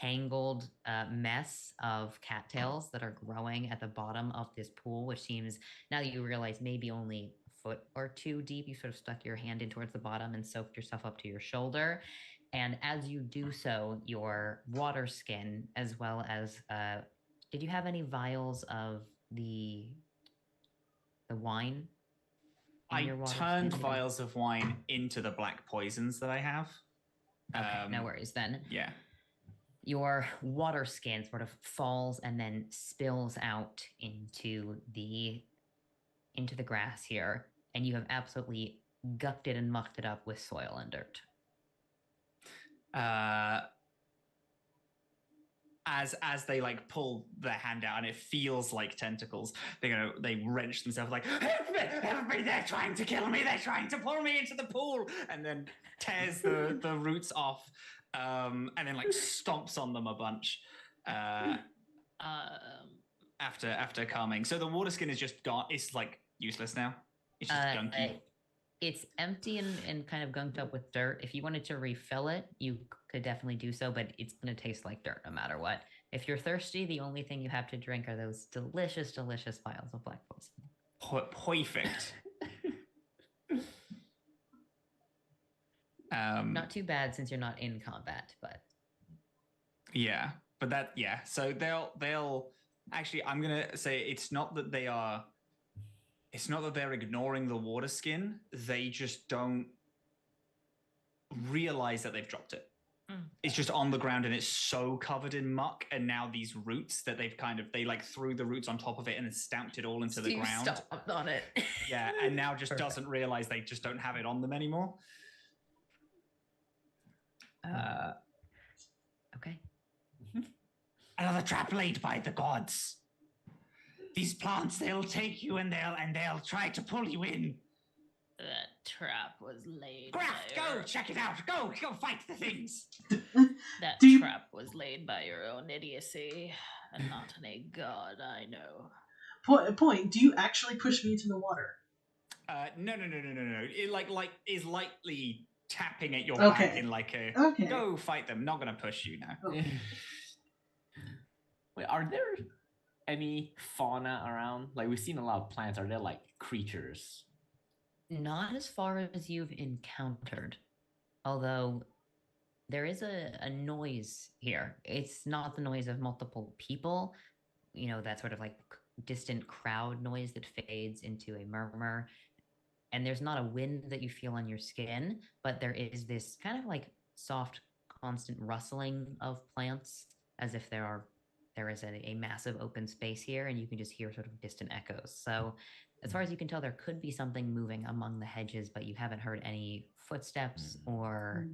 tangled mess of cattails that are growing at the bottom of this pool, which seems, now that you realize, maybe only a foot or two deep. You sort of stuck your hand in towards the bottom and soaked yourself up to your shoulder. And as you do so, your water skin, as well as, did you have any vials of the wine in your I water turned skin? vials of wine into the black poisons that I have. Okay, no worries then. Yeah. Your water skin sort of falls and then spills out into the grass here, and you have absolutely gucked it and mucked it up with soil and dirt. As they like pull their hand out and it feels like tentacles, they wrench themselves like, help me, they're trying to kill me, they're trying to pull me into the pool, and then tears the roots off, and then like stomps on them a bunch after calming. So the water skin is just gone. It's like useless now. It's just gunky. It's empty and kind of gunked up with dirt. If you wanted to refill it, you could definitely do so, but it's going to taste like dirt no matter what. If you're thirsty, the only thing you have to drink are those delicious, delicious vials of black poison. Perfect. Not too bad since you're not in combat, but yeah, but so they'll actually, I'm gonna say it's not that they're ignoring the water skin, they just don't realize that they've dropped it. It's just on the ground and it's so covered in muck, and now these roots that they like threw the roots on top of it and stamped it all into the ground. Stomped on it. Yeah, and now just doesn't realize they just don't have it on them anymore. Okay. Another trap laid by the gods. These plants, they'll take you and they'll try to pull you in. That trap was laid. Graft, go check it out. Go fight the things. That trap was laid by your own idiocy, and not any god I know. Point. Do you actually push me into the water? No. It like is lightly tapping at your back in like a go fight them. Not gonna push you now. Okay. Wait, are there any fauna around? Like, we've seen a lot of plants. Are there like creatures? Not as far as you've encountered, although there is a noise here. It's not the noise of multiple people, that sort of like distant crowd noise that fades into a murmur. And there's not a wind that you feel on your skin, but there is this kind of like soft, constant rustling of plants, as if there is a massive open space here, and you can just hear sort of distant echoes. So as far as you can tell, there could be something moving among the hedges, but you haven't heard any footsteps or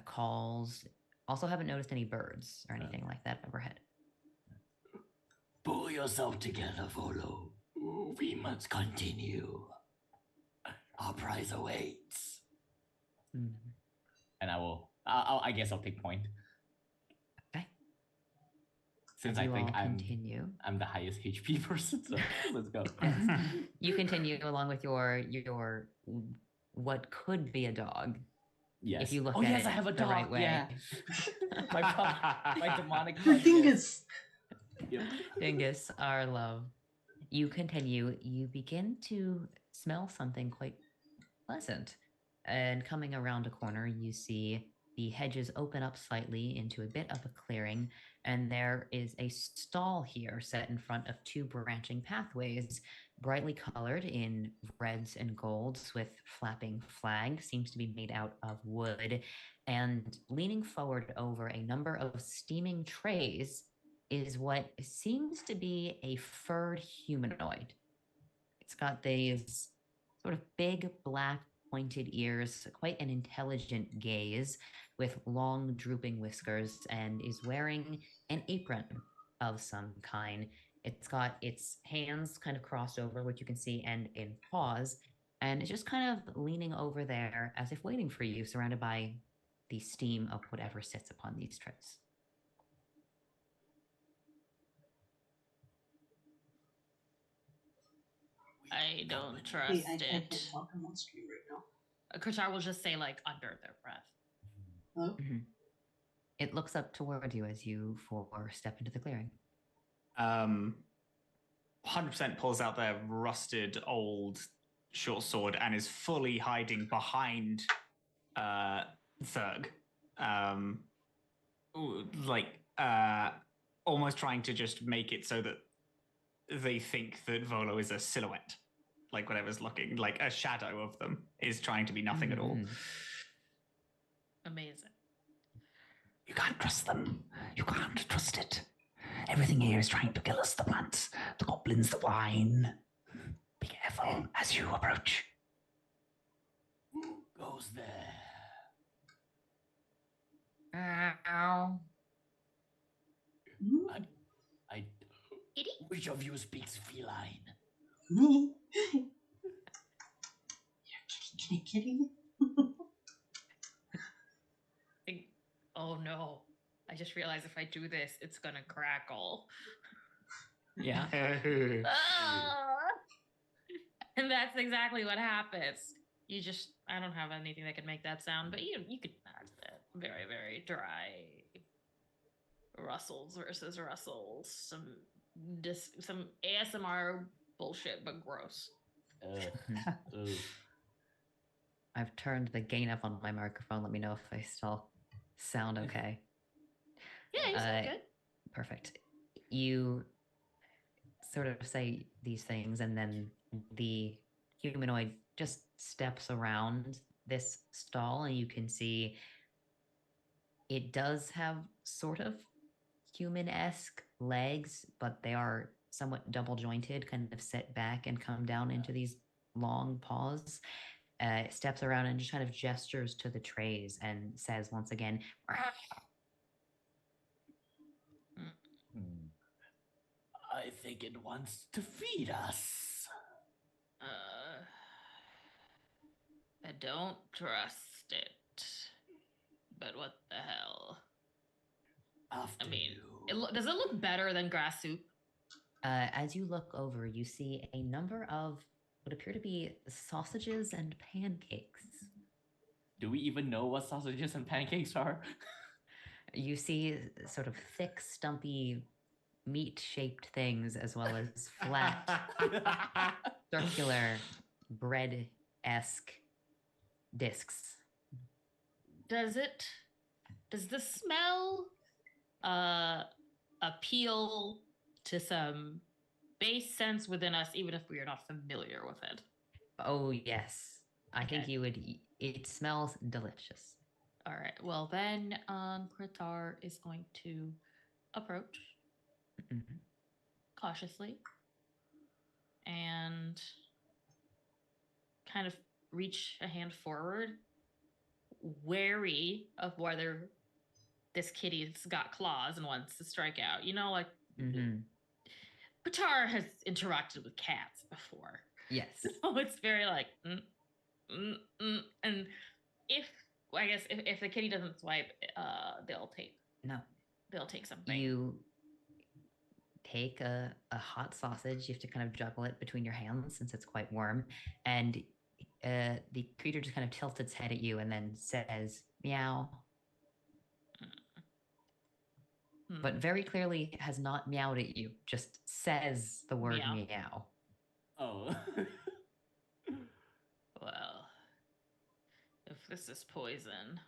calls. Also haven't noticed any birds or anything like that overhead. Pull yourself together, Volo. We must continue. Our prize awaits. And I guess I'll take point. Okay. Since I think I'm the highest HP person, so let's go. You continue along with your what could be a dog. Yes. If you look at it I have a the dog. right way. Yeah. my demonic. Your dingus. Yep. Dingus, our love. You continue. You begin to smell something quite pleasant. And coming around a corner, you see the hedges open up slightly into a bit of a clearing, and there is a stall here set in front of two branching pathways, brightly colored in reds and golds with flapping flags, seems to be made out of wood. And leaning forward over a number of steaming trays is what seems to be a furred humanoid. It's got these sort of big black pointed ears, quite an intelligent gaze, with long drooping whiskers, and is wearing an apron of some kind. It's got its hands kind of crossed over, which you can see, and in paws, and it's just kind of leaning over there as if waiting for you, surrounded by the steam of whatever sits upon these trays. I don't trust Hey, I it. can't talk. I'm on screen right now. Krishar will just say, like, under their breath. Oh. It looks up toward you as you four step into the clearing. 100% pulls out their rusted old short sword and is fully hiding behind Zerg. Almost trying to just make it so that they think that Volo is a silhouette. Like whatever's looking, like a shadow of them is trying to be nothing at all. Amazing. You can't trust them. You can't trust it. Everything here is trying to kill us. The plants, the goblins, the wine. Be careful as you approach. Who goes there? Ow. I. Which of you speaks feline? Me? Kitty. Oh no. I just realized if I do this, it's gonna crackle. Yeah. Ah! And that's exactly what happens. I don't have anything that could make that sound, but you could imagine it. Very, very dry. Rustles versus rustles. Some ASMR bullshit, but gross. I've turned the gain up on my microphone. Let me know if I still sound okay. Yeah, you sound good. Perfect. You sort of say these things, and then the humanoid just steps around this stall, and you can see it does have sort of human-esque legs, but they are somewhat double jointed, kind of set back and come down into these long paws. Steps around and just kind of gestures to the trays and says once again, I think it wants to feed us. I don't trust it. But what the hell? After does it look better than grass soup? as you look over, you see a number of what appear to be sausages and pancakes. Do we even know what sausages and pancakes are? You see sort of thick, stumpy, meat-shaped things, as well as flat, circular, bread-esque discs. Does the smell appeal to some base sense within us, even if we are not familiar with it? Oh, yes. I think Okay. you would. It smells delicious. All right. Well, then Kritar is going to approach Mhm. cautiously and kind of reach a hand forward, wary of whether this kitty's got claws and wants to strike out. You know, like Qatar has interacted with cats before. Yes. So it's very like, and if the kitty doesn't swipe, they'll take something. You take a hot sausage. You have to kind of juggle it between your hands since it's quite warm. And the creature just kind of tilts its head at you and then says, meow. But very clearly has not meowed at you, just says the word meow. Oh. Well, if this is poison,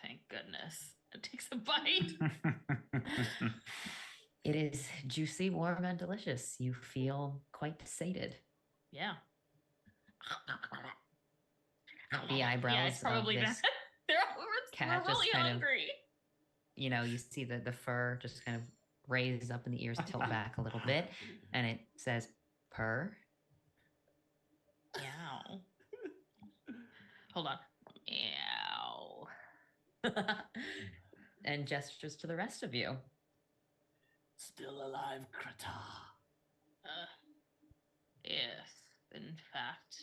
thank goodness. It takes a bite. It is juicy, warm, and delicious. You feel quite sated. Yeah. The eyebrows yeah, it's probably of this They're cat we're really just kind hungry. you see the fur just kind of raised up and the ears tilt back a little bit, and it says, purr. Meow. Hold on. Meow. And gestures to the rest of you. Still alive, Krata. Yes, in fact,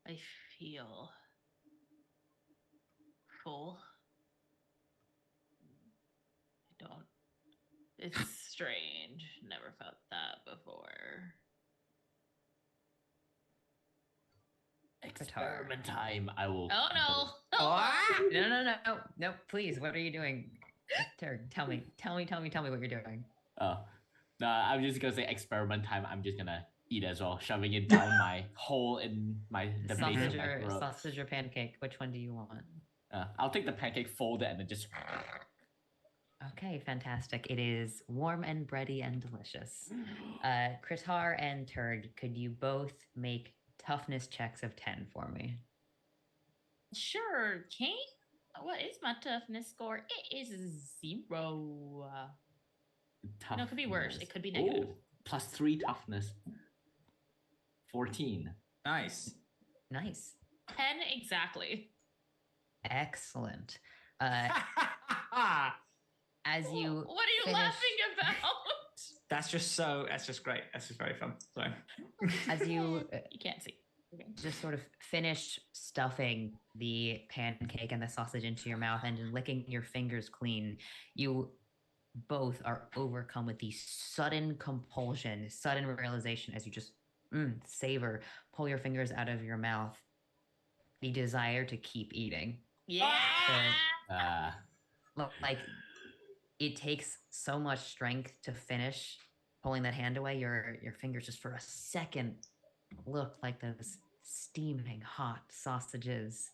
I feel full. I don't. It's strange. Never felt that before. Experiment time. I will. Oh no! Ah! No, please, what are you doing? Turg, tell me what you're doing. Oh, no, I'm just gonna say experiment time. I'm just gonna eat as well, shoving it down my hole in the base of my throat. Sausage or pancake, which one do you want? I'll take the pancake, fold it, and then just. Okay, fantastic. It is warm and bready and delicious. Kritar and Turg, could you both make toughness checks of 10 for me? Sure, King. What is my toughness score? It is 0. No, it could be worse. It could be negative. Ooh, +3 toughness. 14. Nice. Nice. 10 exactly. Excellent. As you What are you finish- laughing about? That's just great. That's just very fun. Sorry. As you You can't see. Okay. just sort of finish stuffing the pancake and the sausage into your mouth and licking your fingers clean, you both are overcome with the sudden compulsion, sudden realization as you just savor, pull your fingers out of your mouth, the desire to keep eating. Yeah. Like it takes so much strength to finish pulling that hand away. Your fingers just for a second look like those steaming hot sausages.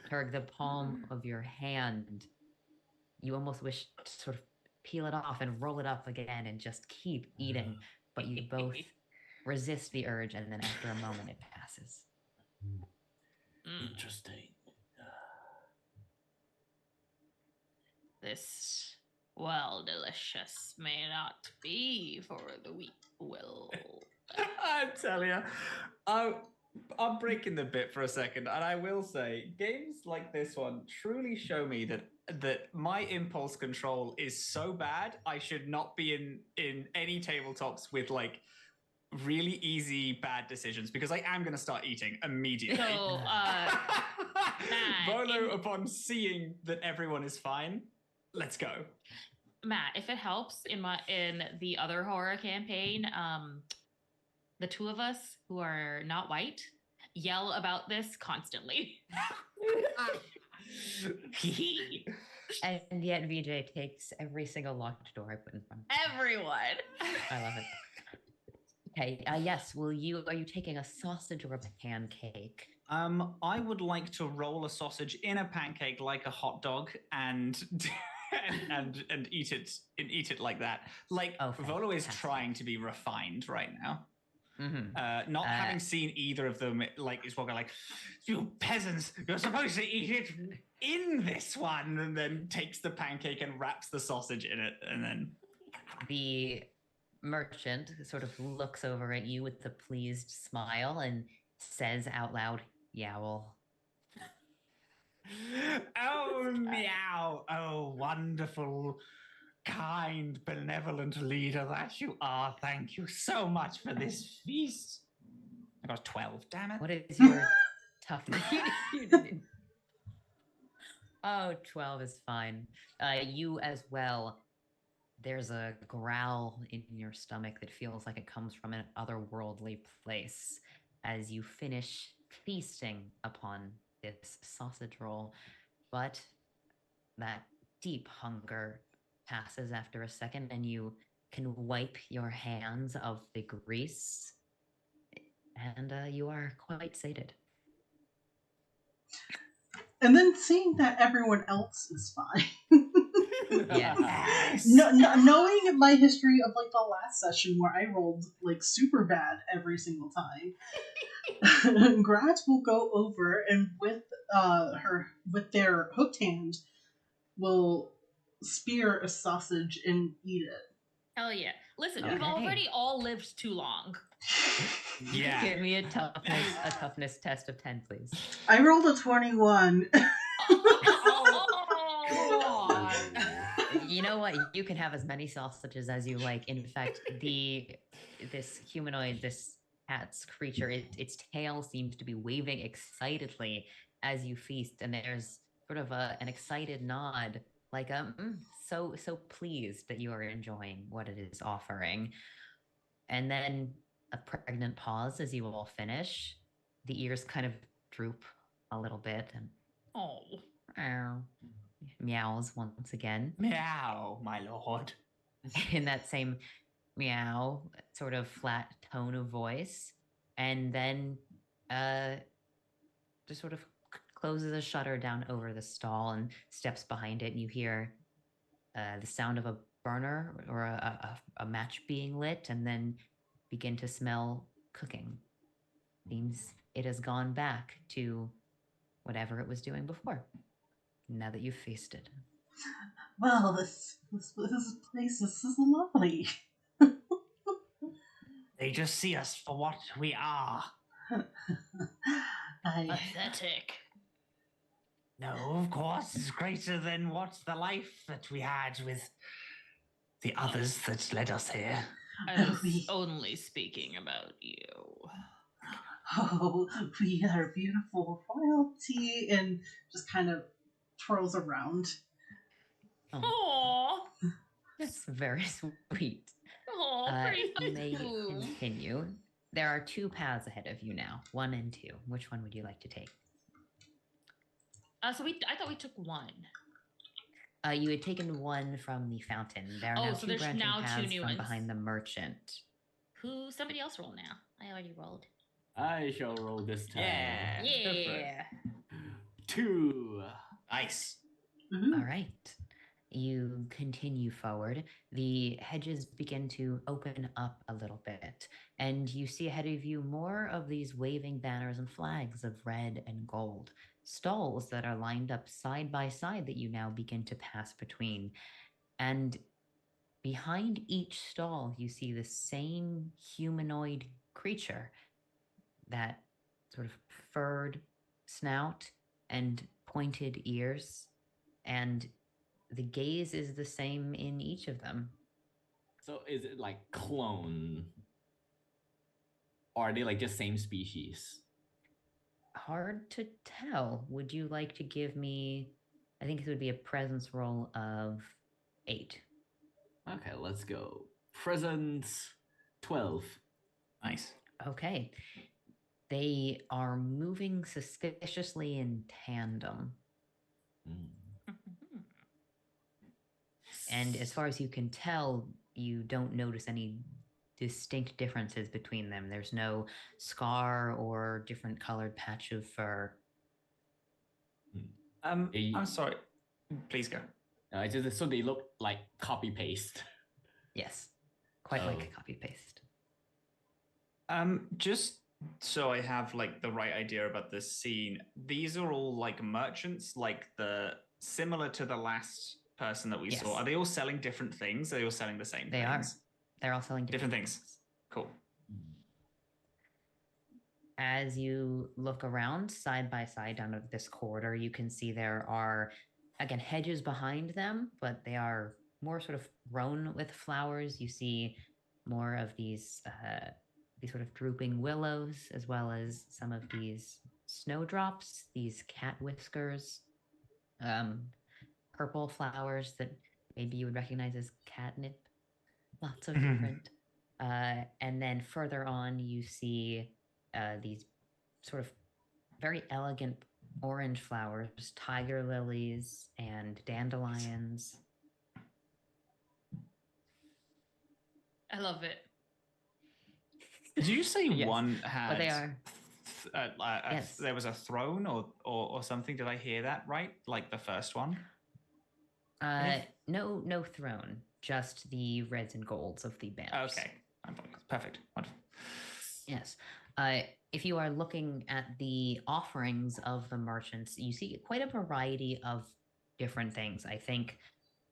Turg, the palm of your hand, you almost wish to sort of peel it off and roll it up again and just keep eating, but you both resist the urge, and then after a moment it passes. Interesting. This, well, delicious may not be for the weak will. I tell you, I'm breaking the bit for a second, and I will say, games like this one truly show me that my impulse control is so bad. I should not be in any tabletops with like really easy bad decisions, because I am going to start eating immediately. So, Volo, upon seeing that everyone is fine, let's go. Matt, if it helps, in the other horror campaign, the two of us who are not white yell about this constantly. And yet VJ takes every single locked door I put in front of him. Everyone. I love it. Okay, yes, are you taking a sausage or a pancake? I would like to roll a sausage in a pancake like a hot dog and and eat it like that. Like Volo is trying to be refined right now. Not having seen either of them, like is walking like, you peasants, you're supposed to eat it in this one, and then takes the pancake and wraps the sausage in it, and then the merchant sort of looks over at you with a pleased smile and says out loud, "Yowl." Oh, meow. Oh, wonderful, kind, benevolent leader that you are. Thank you so much for this feast. I got 12, damn it. What is your toughness? You didn't. Oh, 12 is fine. You as well. There's a growl in your stomach that feels like it comes from an otherworldly place as you finish feasting upon this sausage roll. But that deep hunger passes after a second, and you can wipe your hands of the grease, and you are quite sated. And then seeing that everyone else is fine. Yes. Knowing my history of like the last session where I rolled like super bad every single time, Gratz will go over and with their hooked hand will spear a sausage and eat it. Hell yeah. Listen, Okay. we've already all lived too long. Yeah. Give me a toughness test of 10, please. I rolled a 21. You know what? You can have as many sausages as you like. In fact, this humanoid, this cat's creature, its tail seems to be waving excitedly as you feast, and there's sort of an excited nod, like so pleased that you are enjoying what it is offering. And then a pregnant pause as you all finish. The ears kind of droop a little bit and Oh. meow, meows once again Meow, my lord. in that same meow sort of flat tone of voice, and then just sort of closes a shutter down over the stall and steps behind it, and you hear the sound of a burner or a match being lit, and then begin to smell cooking. Seems it has gone back to whatever it was doing before. Now that you've feasted. Well, this place this is lovely. They just see us for what we are. I Pathetic. No, of course, it's greater than what the life that we had with the others that led us here. I was We- only speaking about you. oh, we are beautiful royalty, and just kind of twirls around. Oh, Aww. that's very sweet. Aw, pretty You may food. continue. There are two paths ahead of you now, 1 and 2. Which one would you like to take? I thought we took one. You had taken one from the fountain. There are Oh, now so two there's branching now two paths new from ones. behind the merchant. Somebody else roll now. I already rolled. I shall roll this time. Yeah. Go for it. Yeah. 2. Nice. Mhm. All right. You continue forward. The hedges begin to open up a little bit, and you see ahead of you more of these waving banners and flags of red and gold. Stalls that are lined up side by side that you now begin to pass between. And behind each stall, you see the same humanoid creature, that sort of furred snout and pointed ears, and the gaze is the same in each of them. So is it like clone? Or are they like just same species? Hard to tell. Would you like to give me, I think it would be a presence roll of 8. Okay, let's go. Presence 12. Nice. Okay. They are moving suspiciously in tandem. Mm. And as far as you can tell, you don't notice any distinct differences between them. There's no scar or different colored patch of fur. I'm sorry. Please go. It's just, so they look like copy paste. Yes. Quite like Oh. a copy paste. Just so I have like the right idea about this scene, these are all like merchants, like the similar to the last person that we Yes. saw. Are they all selling different things? Are they all selling the same They are. things? They're all selling Different things. Cool. As you look around side by side down this corridor, you can see there are, again, hedges behind them, but they are more sort of grown with flowers. You see more of these sort of drooping willows, as well as some of these snowdrops, these cat whiskers, purple flowers that maybe you would recognize as catnip. Lots of different. And then further on, you see these sort of very elegant orange flowers, tiger lilies, and dandelions. I love it. Did you say Yes, one had? but they are. Yes. There was a throne or something. Did I hear that right? Like the first one? No throne, just the reds and golds of the banners. Okay. Perfect. Wonderful. Yes. If you are looking at the offerings of the merchants, you see quite a variety of different things. I think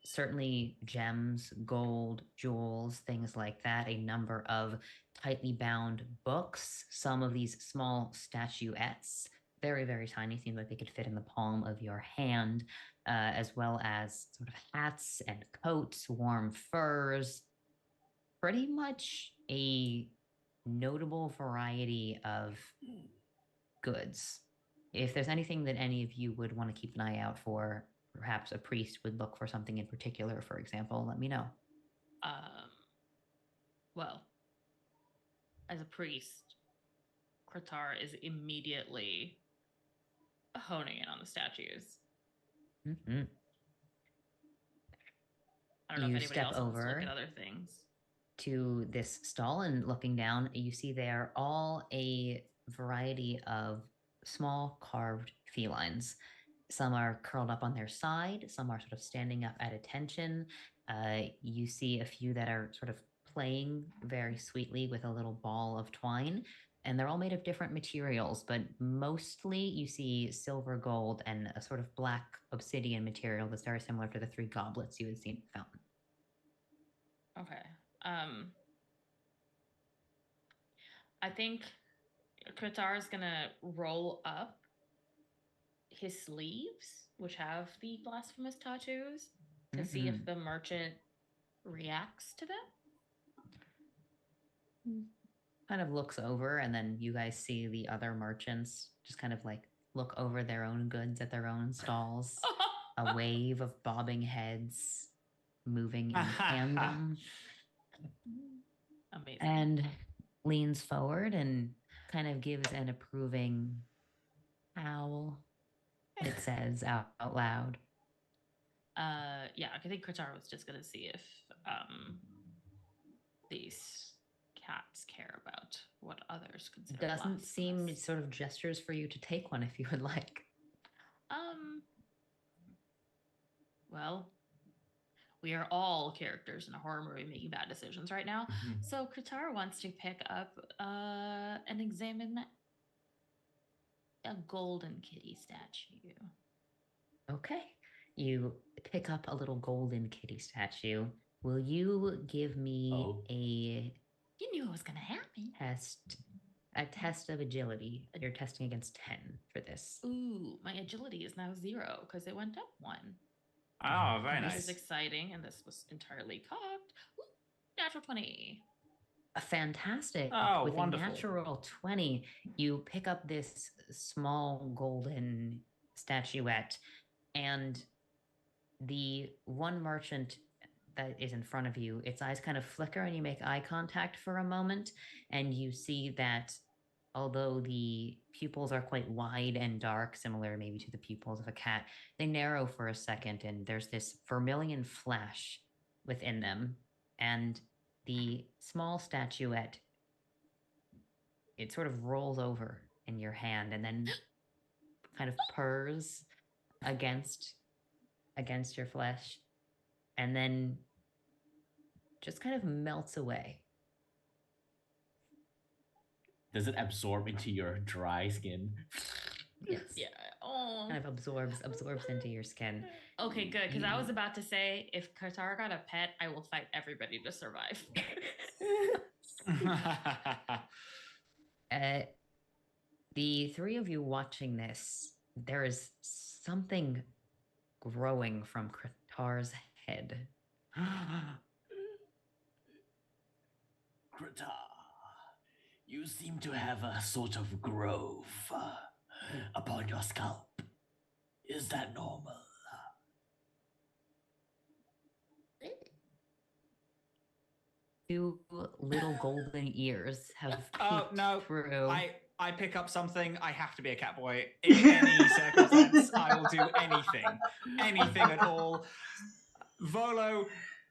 certainly gems, gold, jewels, things like that, a number of tightly bound books, some of these small statuettes, very, very tiny, seem like they could fit in the palm of your hand, as well as sort of hats and coats, warm furs, pretty much a notable variety of goods. If there's anything that any of you would want to keep an eye out for, perhaps a priest would look for something in particular, for example, let me know. Well, as a priest, Kratar is immediately honing in on the statues. Mhm. I don't know if You anybody step else wants to look over at other things. to this stall, and looking down, you see they're all a variety of small carved felines. Some are curled up on their side, some are sort of standing up at attention. You see a few that are sort of playing very sweetly with a little ball of twine, and they're all made of different materials, but mostly you see silver, gold, and a sort of black obsidian material that's very similar to the three goblets you had seen at the fountain. Okay. I think Qatar's gonna roll up his sleeves, which have the blasphemous tattoos, to see if Mhm. the merchant reacts to them. Kind of looks over, and then you guys see the other merchants just kind of like look over their own goods at their own stalls. A wave of bobbing heads moving in tandem, Amazing. and leans forward and kind of gives an approving howl. It says out loud. Yeah, I think Qatar was just gonna see if these cats care about what others consider Doesn't seem blasphemous. sort of gestures for you to take one if you would like. Well, we are all characters in a horror movie making bad decisions right now. Mhm. So Qatar wants to pick up and examine a golden kitty statue. Okay. You pick up a little golden kitty statue. Will you give me Oh. a You knew it was gonna happen. test of agility? You're testing against 10 for this. Ooh, my agility is now 0 because it went up 1. Oh, very This nice. is exciting, and this was entirely cocked. Ooh, natural 20. Fantastic. Oh, With wonderful. a natural 20, you pick up this small golden statuette, and the one merchant that is in front of you, its eyes kind of flicker, and you make eye contact for a moment, and you see that although the pupils are quite wide and dark, similar maybe to the pupils of a cat, they narrow for a second, and there's this vermilion flash within them. And the small statuette, it sort of rolls over in your hand and then kind of purrs against your flesh, and then just kind of melts away. Does it absorb into your dry skin? Yes. Yeah. Oh. Kind of absorbs into your skin. Okay, good. Because I You- was about to say, if Qatar got a pet, I will fight everybody to survive. The three of you watching this, there is something growing from Kratar's head. Krita, you seem to have a sort of grove upon your scalp. Is that normal? Two little golden ears have Oh peeked no! through. I pick up something. I have to be a cat boy in any circumstance. I will do anything at all. Volo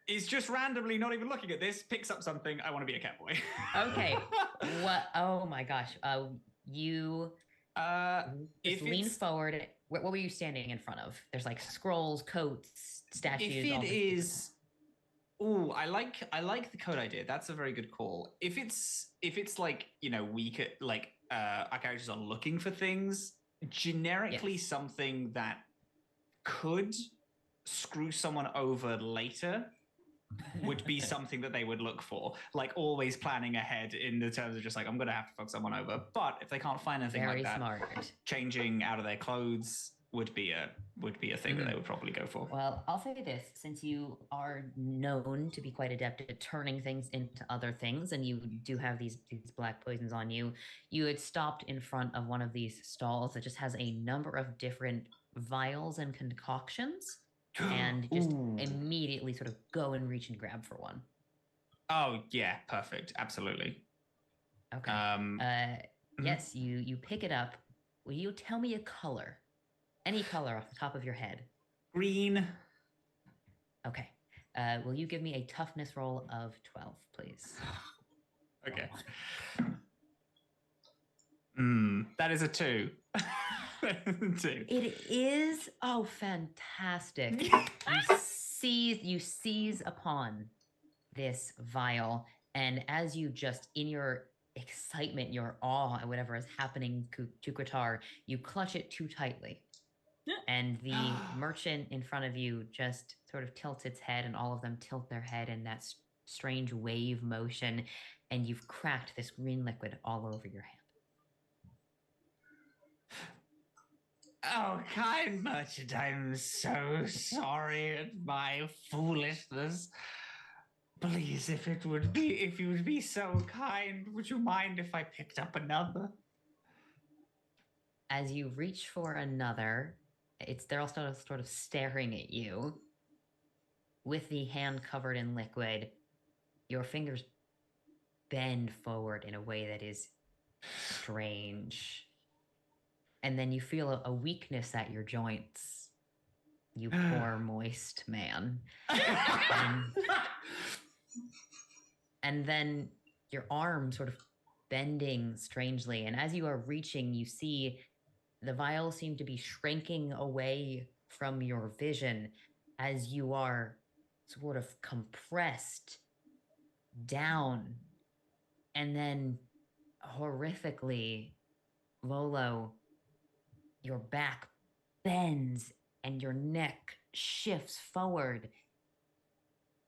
is just randomly not even looking at this. Picks up something. I want to be a cat boy. Okay. What? Oh my gosh. You just if lean it's- forward. What were you standing in front of? There's like scrolls, coats, statues. If all it this is, oh, I like the code idea. That's a very good call. If it's like weaker, like our characters are looking for things generically, Yes. something that could screw someone over later would be something that they would look for, like always planning ahead in the terms of just like, I'm gonna have to fuck someone over. But if they can't find anything Very like that, smart. changing out of their clothes would be a thing that they would probably go for. Well, I'll say this, since you are known to be quite adept at turning things into other things, and you do have these black poisons on you, you had stopped in front of one of these stalls that just has a number of different vials and concoctions, and just Ooh. immediately sort of go and reach and grab for one. Oh yeah, perfect, absolutely. Okay. Yes, you pick it up. Will you tell me a color? Any color off the top of your head. Green. Okay. Will you give me a toughness roll of 12, please? Okay. That is a 2. 2. It is. Oh, fantastic. You seize upon this vial, and as you just, in your excitement, your awe at whatever is happening to Qatar, you clutch it too tightly. And the merchant in front of you just sort of tilts its head, and all of them tilt their head in that strange wave motion, and you've cracked this green liquid all over your hand. Oh, kind merchant, I'm so sorry at my foolishness. Please, if you would be so kind, would you mind if I picked up another? As you reach for another, they're all sort of staring at you. With the hand covered in liquid, your fingers bend forward in a way that is strange. And then you feel a weakness at your joints. You poor moist man. And then your arm sort of bending strangely. And as you are reaching, you see the vials seem to be shrinking away from your vision as you are sort of compressed down. And then horrifically, Volo, your back bends and your neck shifts forward.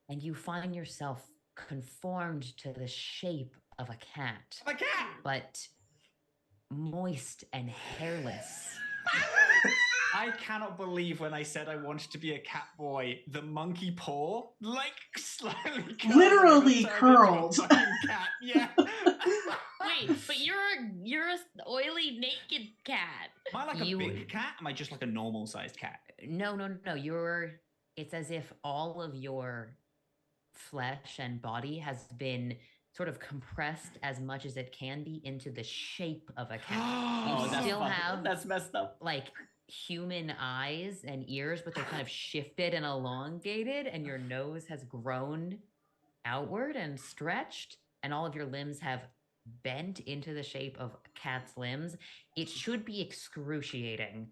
And you find yourself conformed to the shape of a cat. A cat! But moist and hairless. I cannot believe when I said I wanted to be a cat boy, the monkey paw, like, slightly curled. Literally curled. Fucking cat, yeah. Wait, but you're a oily naked cat. Am I like a big cat? Am I just like a normal sized cat? No. It's as if all of your flesh and body has been sort of compressed as much as it can be into the shape of a cat. You still have that's messed up. like human eyes and ears, but they're kind of shifted and elongated, and your nose has grown outward and stretched, and all of your limbs have bent into the shape of a cat's limbs. It should be excruciating,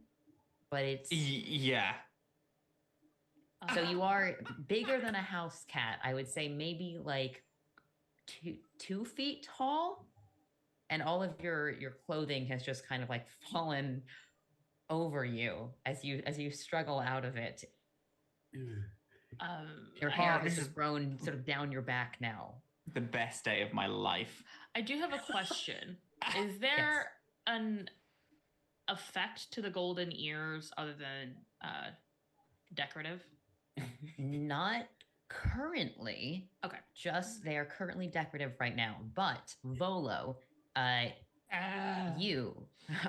but it's yeah. so you are bigger than a house cat. I would say maybe like 2 feet tall, and all of your clothing has just kind of like fallen over you as you struggle out of it. Your hair has just grown sort of down your back now. The best day of my life. I do have a question. Is there an effect to the golden ears other than decorative? Not currently. Okay. Just they're currently decorative right now. But Volo, you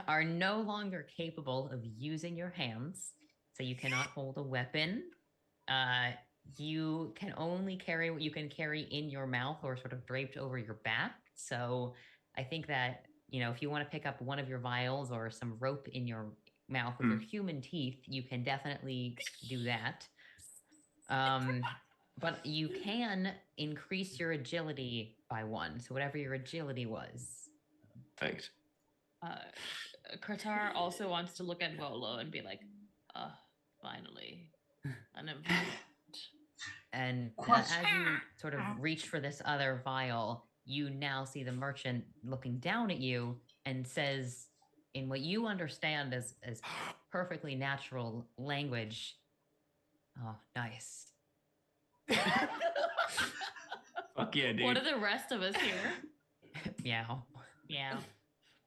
are no longer capable of using your hands, so you cannot hold a weapon. You can only carry what you can carry in your mouth or sort of draped over your back. So I think that, if you want to pick up one of your vials or some rope in your mouth with your human teeth, you can definitely do that. But you can increase your agility by 1. So whatever your agility was. Perfect. Qatar also wants to look at Volo and be like, finally, an improvement. And as you sort of reach for this other vial, you now see the merchant looking down at you and says, in what you understand as perfectly natural language, "Oh, nice." Fuck yeah, dude. What are the rest of us here? Meow. Meow.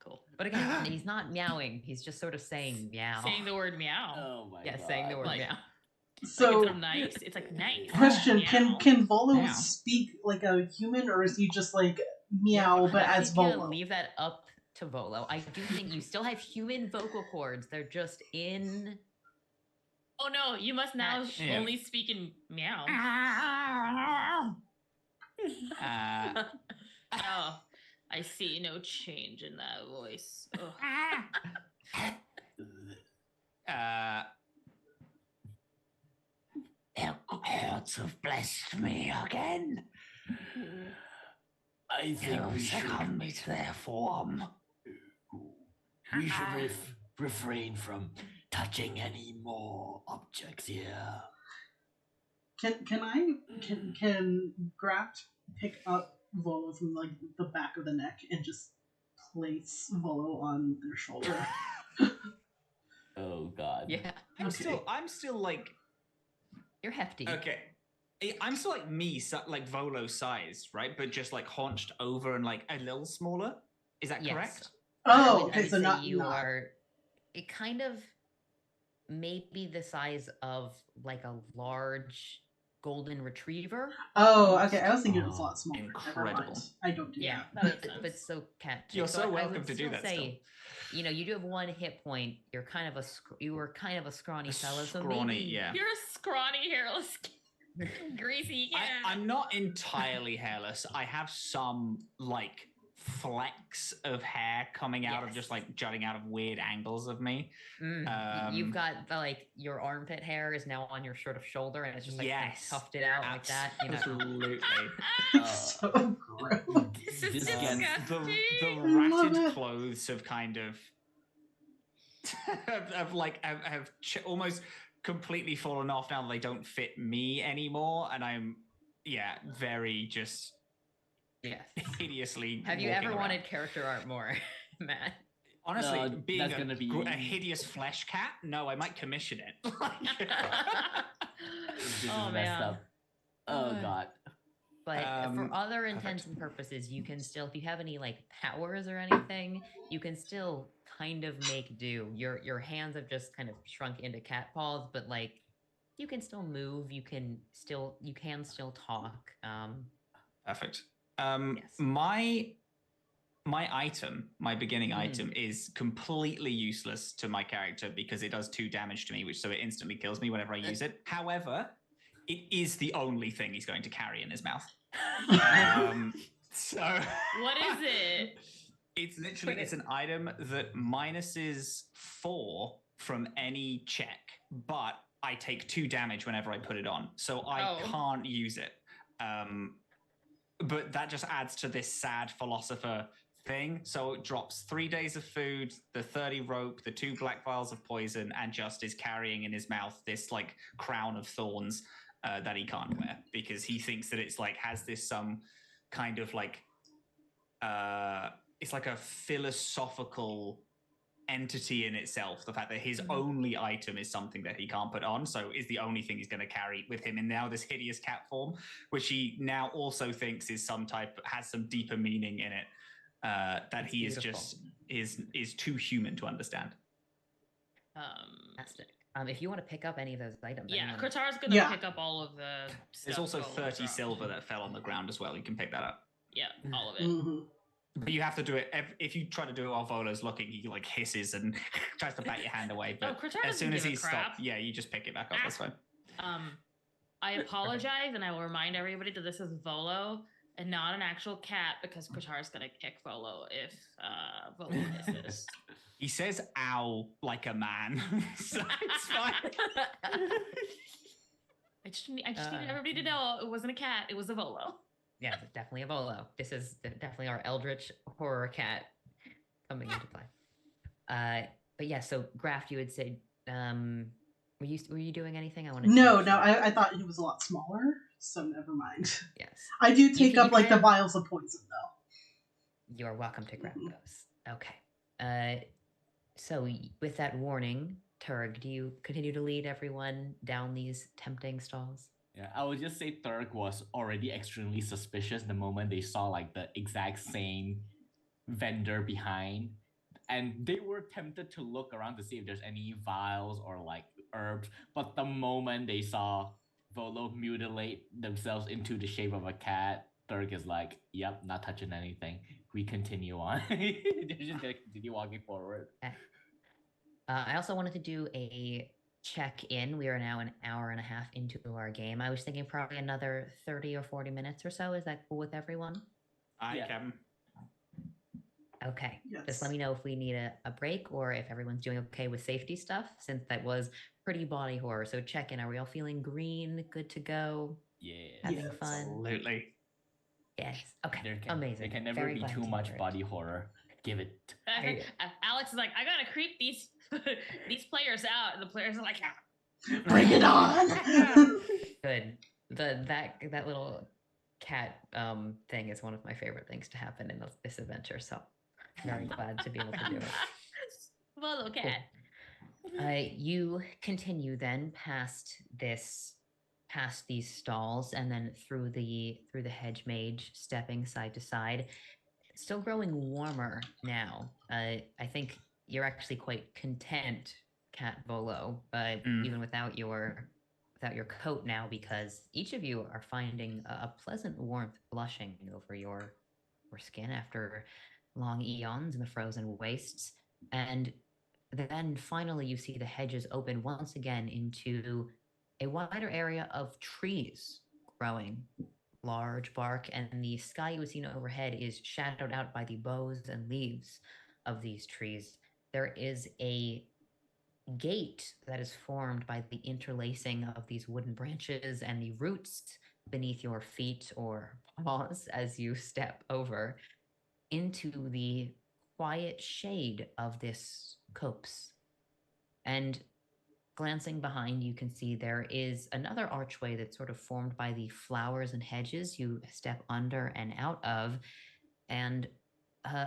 Cool. But again, he's not meowing. He's just sort of saying meow. Saying the word meow. Oh my god. Saying the word Like- meow. So, Like, it's nice. It's like nice. question: Meow. Can Volo Meow. speak like a human, or is he just like meow but I as think you Volo? leave that up to Volo. I do think you still have human vocal cords. They're just in. Oh no, you must now Yeah. only speak in meow. Oh, I see no change in that voice. Ugh. Their gods have blessed me again. I think You we should. second me to their form. We should refrain from touching any more objects here. Can Graft pick up Volo from like the back of the neck and just place Volo on their shoulder? Oh God. Yeah. I'm still like, You're hefty. okay. I'm still like me, like Volo sized, right? But just like haunched over and like a little smaller. Is that Yes. correct? Oh, I okay, would so say not you not. are. It kind of maybe the size of like a large golden retriever. Oh, almost. okay. I was thinking it was a lot Oh, smaller. Never mind. incredible. I don't do Yeah, that. that makes sense. But so cat. You're so I welcome would to do still that say, you know, you do have 1 hit point. You're kind of you were kind of a scrawny fellow, so Scrawny, maybe yeah. You're a scrawny, hairless, greasy cat. I'm not entirely hairless. I have some like flecks of hair coming out of Yes. just like jutting out of weird angles of me. You've got the, like your armpit hair is now on your sort of shoulder, and it's just like kind of Yes. tufted out like that. You know, Absolutely. So gross. This is This disgusting. The I love ratted it. clothes have kind of have almost completely fallen off now that they don't fit me anymore, and I'm very just yes. hideously. Have you walking ever around. wanted character art more, Matt? Honestly, No, being that's gonna be- a hideous flesh cat, no, I might commission it. This is Oh, messed man. up. Oh God. But for other perfect. intents and purposes, you can still, if you have any like powers or anything, you can still kind of make do. Your hands have just kind of shrunk into cat paws, but like you can still move. You can still talk. Perfect. Yes. My item, my beginning Mhm. item, is completely useless to my character because it does 2 damage to me, so it instantly kills me whenever I use it. However, it is the only thing he's going to carry in his mouth. So What is it? It's literally it's an item that minuses 4 from any check, but I take 2 damage whenever I put it on, so I can't use it. But that just adds to this sad philosopher thing. So it drops 3 days of food, the 30 rope, the 2 black vials of poison, and just is carrying in his mouth this like crown of thorns that he can't wear because he thinks that it's like has this some kind of like it's like a philosophical entity in itself. The fact that his only item is something that he can't put on, so is the only thing he's going to carry with him in now this hideous cat form, which he now also thinks is has some deeper meaning in it. That That's he is beautiful. just is too human to understand. Fantastic. If you want to pick up any of those items, Yeah, anyone- Kratar's gonna Yeah. pick up all of the stuff. There's also Volo 30 dropped. silver that fell on the ground as well. You can pick that up. Yeah, all of it. Mhm. But you have to do it if you try to do it while Volo's looking. He like hisses and tries to bat your hand away. But Kratar as doesn't soon as give a he's crap. stopped, you just pick it back up. That's fine. I apologize, and I will remind everybody that this is Volo and not an actual cat because Kratar's gonna kick Volo if Volo misses. He says "ow" like a man, so it's fine. I just need everybody to know it wasn't a cat; it was a Volo. Yes, it's definitely a Volo. This is definitely our eldritch horror cat coming into play. But yeah, so Graft, you would say, were you doing anything? I wanted to No, make no, sure. I thought he was a lot smaller, so never mind. Yes, I do take can- up you like the can- vials of poison though. you're welcome to grab those. Okay. So with that warning, Turg, do you continue to lead everyone down these tempting stalls? Yeah, I would just say Turk was already extremely suspicious the moment they saw like the exact same vendor behind. And they were tempted to look around to see if there's any vials or like herbs. But the moment they saw Volo mutilate themselves into the shape of a cat, Turk is like, yep, not touching anything. We continue on. They're just gonna continue walking forward. I also wanted to do a check-in. We are now an hour and a half into our game. I was thinking probably another 30 or 40 minutes or so. Is that cool with everyone? I Yeah. can. Okay. Yes. Just let me know if we need a break or if everyone's doing okay with safety stuff, since that was pretty body horror. So check in. Are we all feeling green? Good to go? Yeah. Having Yes. fun? Absolutely. Yes. Okay. There Amazing. can never Very be glad too to much hear it. body horror. Give it. Alex is like, I gotta creep these these players out, and the players are like, Bring it on. Good. That little cat thing is one of my favorite things to happen in this adventure. So very glad to be able to do it. Follow cat. You continue then past these stalls and then through the hedge mage, stepping side to side. It's still growing warmer now. I think you're actually quite content, Cat Volo, even without your coat now, because each of you are finding a pleasant warmth blushing over your skin after long eons in the frozen wastes. And then finally, you see the hedges open once again into a wider area of trees growing, large bark, and the sky you see overhead is shadowed out by the boughs and leaves of these trees. There is a gate that is formed by the interlacing of these wooden branches and the roots beneath your feet or paws as you step over into the quiet shade of this copse. And glancing behind, you can see there is another archway that's sort of formed by the flowers and hedges you step under and out of, and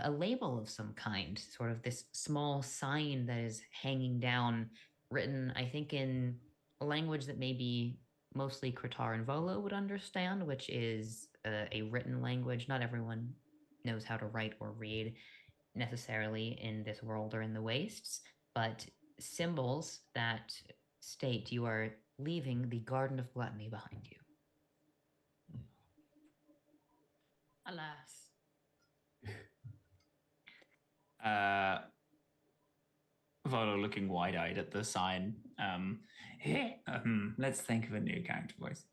a label of some kind, sort of this small sign that is hanging down, written, I think, in a language that maybe mostly Kratar and Volo would understand, which is a written language. Not everyone knows how to write or read necessarily in this world or in the wastes, but symbols that state you are leaving the Garden of Gluttony behind you. Alas. Volo looking wide-eyed at the sign. Let's think of a new character voice.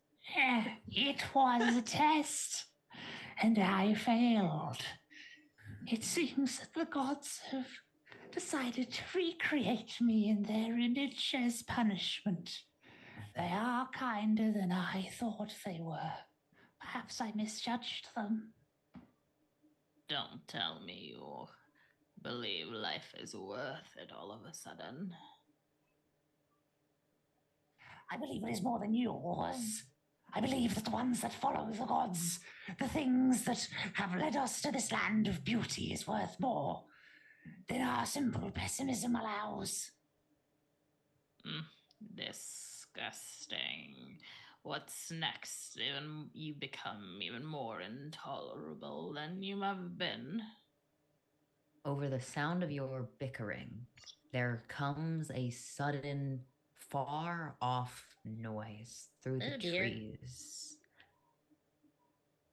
It was a test, and I failed. It seems that the gods have decided to recreate me in their image as punishment. They are kinder than I thought they were. Perhaps I misjudged them. Don't tell me you believe life is worth it all of a sudden. I believe it is more than yours. I believe that the ones that follow the gods, the things that have led us to this land of beauty, is worth more than our simple pessimism allows. Disgusting. What's next? Even you become even more intolerable than you have been. Over the sound of your bickering, there comes a sudden, far off noise through the Oh, dear. trees.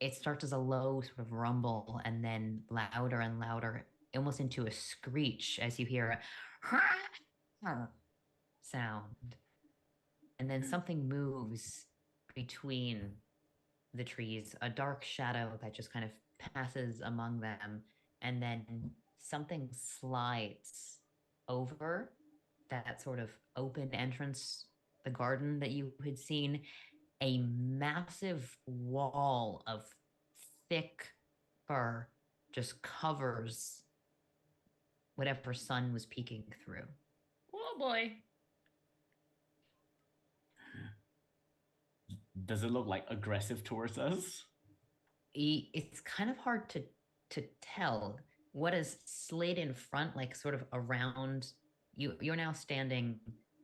It starts as a low sort of rumble and then louder and louder, almost into a screech as you hear a sound. And then something moves between the trees, a dark shadow that just kind of passes among them, and then something slides over that sort of open entrance, the garden that you had seen. A massive wall of thick fur just covers whatever sun was peeking through. Oh boy. Does it look like aggressive towards us? It's kind of hard to tell what is slid in front, like sort of around you. You're now standing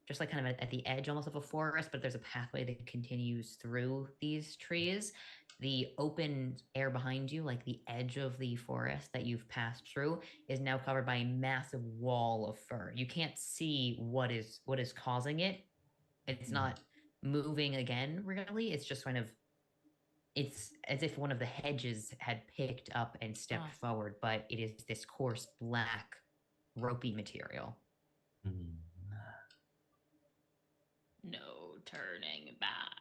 just like kind of at the edge almost of a forest, but there's a pathway that continues through these trees. The open air behind you, like the edge of the forest that you've passed through, is now covered by a massive wall of fur. You can't see what is causing it. It's not moving again, really. It's just kind of, it's as if one of the hedges had picked up and stepped forward, but it is this coarse black ropey material. No turning back.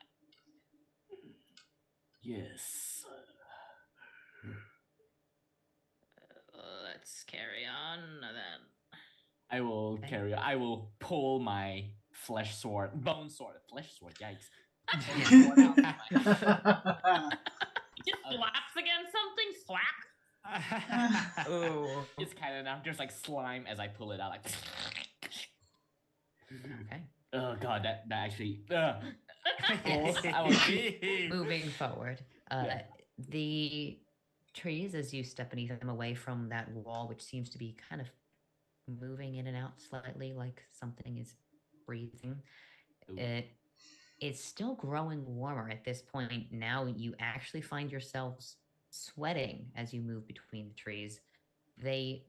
Yes. Let's carry carry on, I will pull my flesh sword, bone sword, flesh sword. Yikes! Just slaps against something. Slap. Oh. It's kind of now. There's like slime as I pull it out. Like, Okay. oh god, that actually. Moving forward, Yeah. the trees, as you step beneath them away from that wall, which seems to be kind of moving in and out slightly, like something is breathing. Ooh. It's still growing warmer at this point. Now you actually find yourselves sweating as you move between the trees. They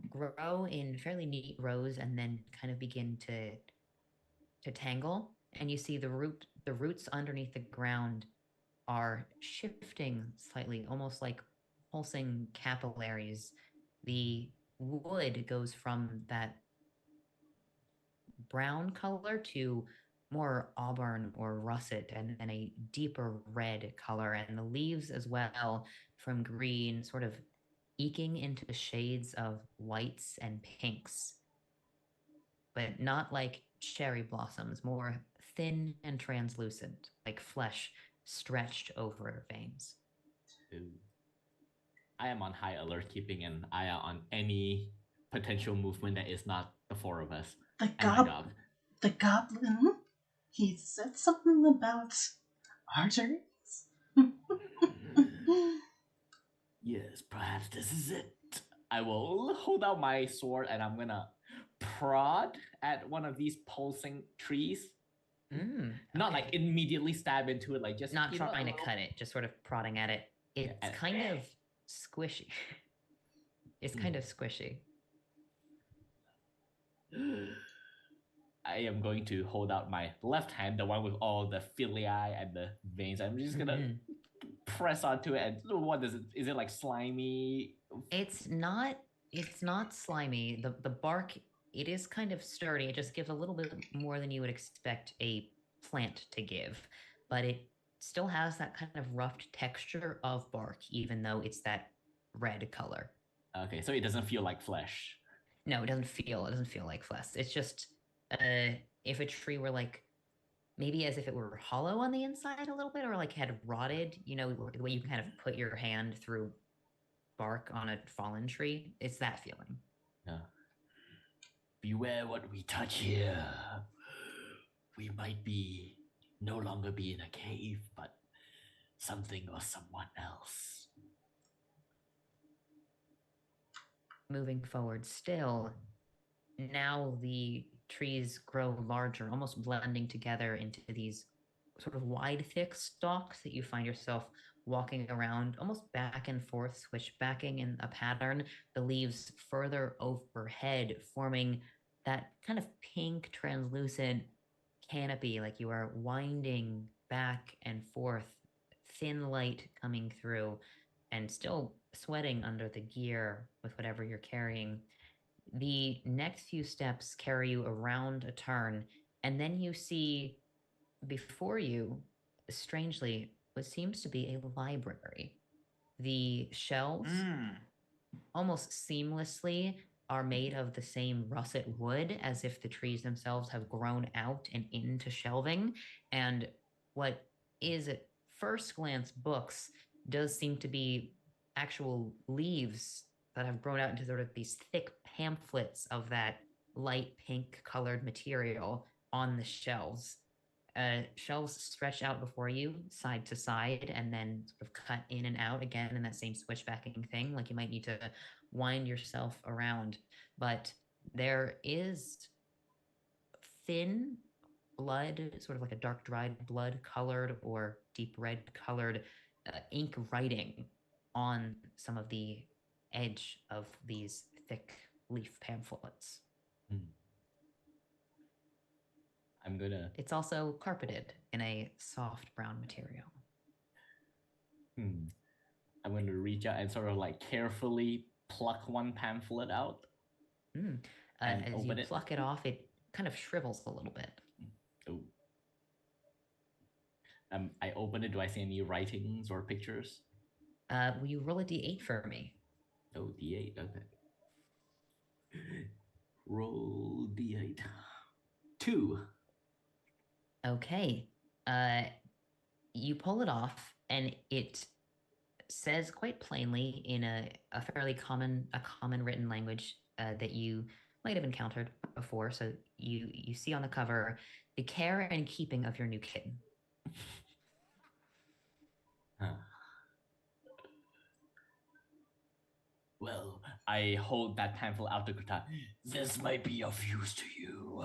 grow in fairly neat rows and then kind of begin to tangle, and you see the roots underneath the ground are shifting slightly, almost like pulsing capillaries. The wood goes from that brown color to more auburn or russet, and then a deeper red color, and the leaves as well, from green sort of eking into shades of whites and pinks, but not like cherry blossoms, more thin and translucent, like flesh stretched over veins. Ooh. I am on high alert, keeping an eye out on any potential movement that is not the four of us and my dog. The goblin, he said something about arteries. Yes, perhaps this is it. I will hold out my sword and I'm gonna prod at one of these pulsing trees. Not like immediately stab into it, like just not trying to cut it, just sort of prodding at it. It's kind of squishy. It's kind of squishy. I am going to hold out my left hand, the one with all the villi and the veins. I'm just gonna press onto it. And what is it? Is it like slimy? It's not slimy. The bark, it is kind of sturdy. It just gives a little bit more than you would expect a plant to give, but it still has that kind of rough texture of bark, even though it's that red color. Okay, so it doesn't feel like flesh. No, it doesn't feel like flesh. It's just if a tree were like maybe as if it were hollow on the inside a little bit, or like had rotted, you know, the way you kind of put your hand through bark on a fallen tree. It's that feeling. Yeah. Beware what we touch here. We might be no longer be in a cave, but something or someone else. Moving forward still, now the trees grow larger, almost blending together into these sort of wide, thick stalks that you find yourself walking around, almost back and forth, switchbacking in a pattern, the leaves further overhead, forming that kind of pink, translucent canopy, like you are winding back and forth, thin light coming through, and still sweating under the gear with whatever you're carrying. The next few steps carry you around a turn, and then you see before you, strangely, what seems to be a library. The shelves almost seamlessly are made of the same russet wood, as if the trees themselves have grown out and into shelving. And what is at first glance books does seem to be actual leaves that have grown out into sort of these thick pamphlets of that light pink colored material on the shelves. Shelves stretch out before you, side to side, and then sort of cut in and out again in that same switchbacking thing. Like you might need to wind yourself around. But there is thin blood, sort of like a dark dried blood colored or deep red colored ink writing on some of the edge of these thick leaf pamphlets. I'm gonna. It's also carpeted in a soft brown material. I'm gonna reach out and sort of like carefully pluck one pamphlet out. As you pluck it off, it kind of shrivels a little bit. Oh. I open it. Do I see any writings or pictures? Will you roll a d8 for me? Oh, d8. Okay. Roll d8. 2. Okay. You pull it off, and it says quite plainly in a fairly common written language that you might have encountered before. So you see on the cover the care and keeping of your new kitten. Huh. Well, I hold that pamphlet out to Greta. This might be of use to you.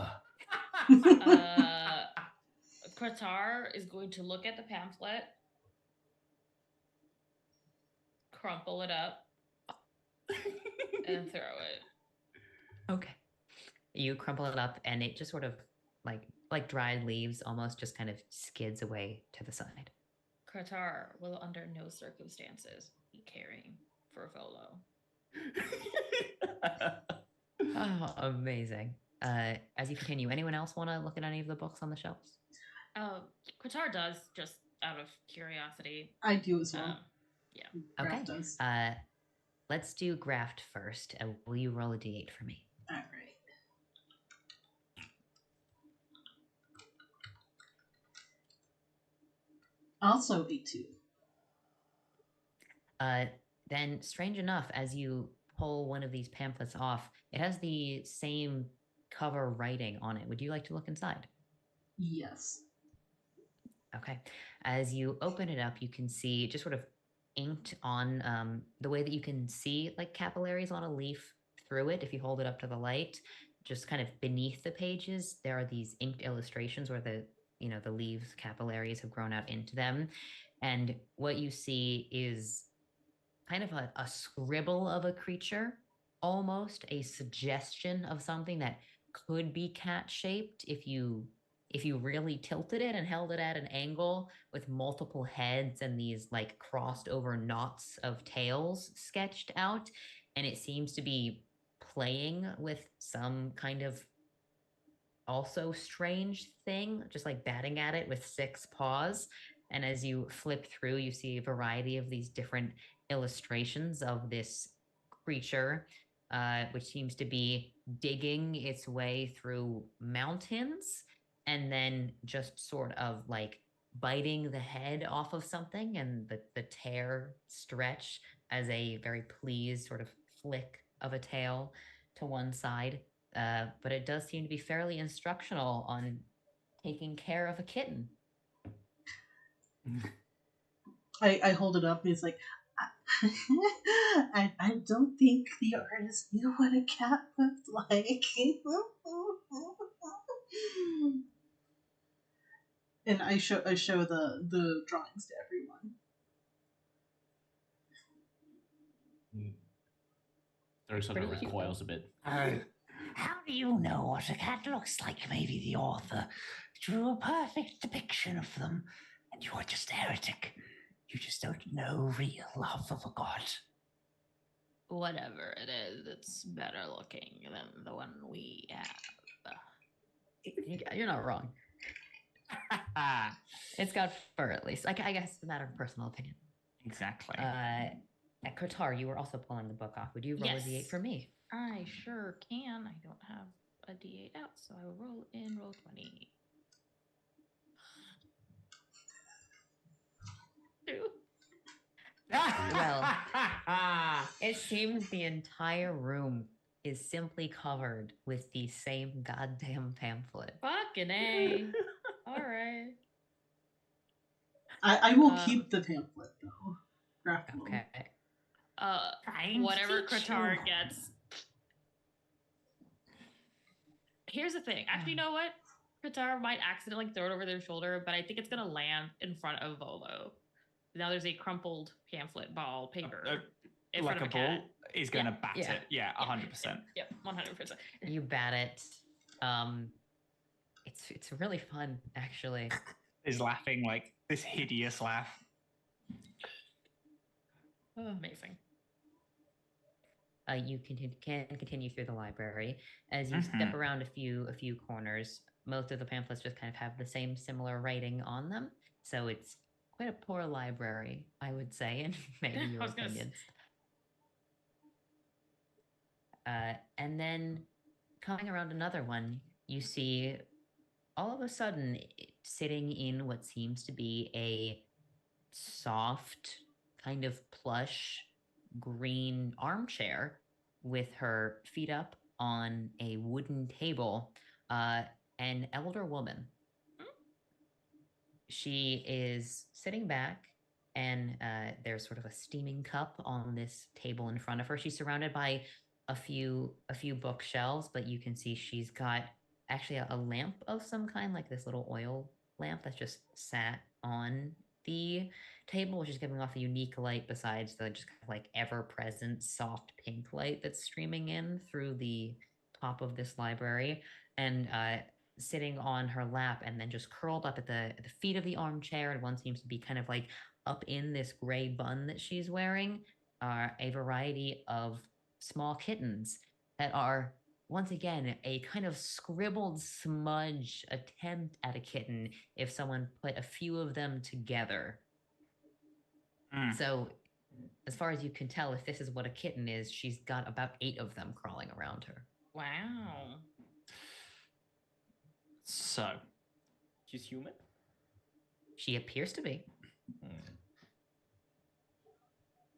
Kratar is going to look at the pamphlet, crumple it up, and throw it. Okay. You crumple it up, and it just sort of like dried leaves almost just kind of skids away to the side. Kratar will under no circumstances be caring for Volo. Oh, amazing. As you continue, anyone else want to look at any of the books on the shelves? Qatar does, just out of curiosity. I do as well. Yeah. Graf Okay. does. Let's do Graft first. Will you roll a d8 for me? All right. Also a 2. Then, strange enough, as you pull one of these pamphlets off, it has the same cover writing on it. Would you like to look inside? Yes. Okay. As you open it up, you can see just sort of inked on the way that you can see like capillaries on a leaf through it. If you hold it up to the light, just kind of beneath the pages, there are these inked illustrations where the leaves capillaries have grown out into them. And what you see is kind of a scribble of a creature, almost a suggestion of something that could be cat shaped if you really tilted it and held it at an angle with multiple heads and these like crossed over knots of tails sketched out. And it seems to be playing with some kind of also strange thing, just like batting at it with 6 paws. And as you flip through, you see a variety of these different illustrations of this creature, which seems to be digging its way through mountains and then just sort of like biting the head off of something, and the tear stretch as a very pleased sort of flick of a tail to one side. But it does seem to be fairly instructional on taking care of a kitten. I hold it up and it's like, I don't think the artist knew what a cat looked like. And I show the drawings to everyone. Dirk sort of Pretty cute, recoils a bit. How do you know what a cat looks like? Maybe the author drew a perfect depiction of them, and you are just a heretic. You just don't know real love of a god. Whatever it is, it's better looking than the one we have. You're not wrong. It's got fur, at least. I guess it's a matter of personal opinion. Exactly. At Qatar, you were also pulling the book off. Would you roll a d8 for me? I sure can. I don't have a d8 out, so I will roll in roll 20. 2. Well, it seems the entire room is simply covered with the same goddamn pamphlet. Fucking A. All right. I will keep the pamphlet though. Graf will. Okay. Whatever Kratar gets. Here's the thing. Actually, you know what? Kratar might accidentally throw it over their shoulder, but I think it's gonna land in front of Volo. Now there's a crumpled pamphlet ball paper in like front a of a cat. ball is going to bat Yeah. it. Yeah, 100%. Yep, 100%. You bat it. It's really fun, actually. Is laughing like this hideous laugh. Amazing. You can continue through the library as you step around a few corners. Most of the pamphlets just kind of have the same similar writing on them, so it's quite a poor library, I would say, in maybe your opinions. And then coming around another one, you see all of a sudden sitting in what seems to be a soft, kind of plush green armchair with her feet up on a wooden table, an elder woman. She is sitting back, and there's sort of a steaming cup on this table in front of her. She's surrounded by a few bookshelves, but you can see she's got actually a lamp of some kind, like this little oil lamp that's just sat on the table, which is giving off a unique light besides the just kind of like ever-present soft pink light that's streaming in through the top of this library. And sitting on her lap and then just curled up at the feet of the armchair, and one seems to be kind of like up in this gray bun that she's wearing, are a variety of small kittens that are once again a kind of scribbled smudge attempt at a kitten if someone put a few of them together. So as far as you can tell, if this is what a kitten is, she's got about 8 of them crawling around her. Wow. So, She's human? She appears to be.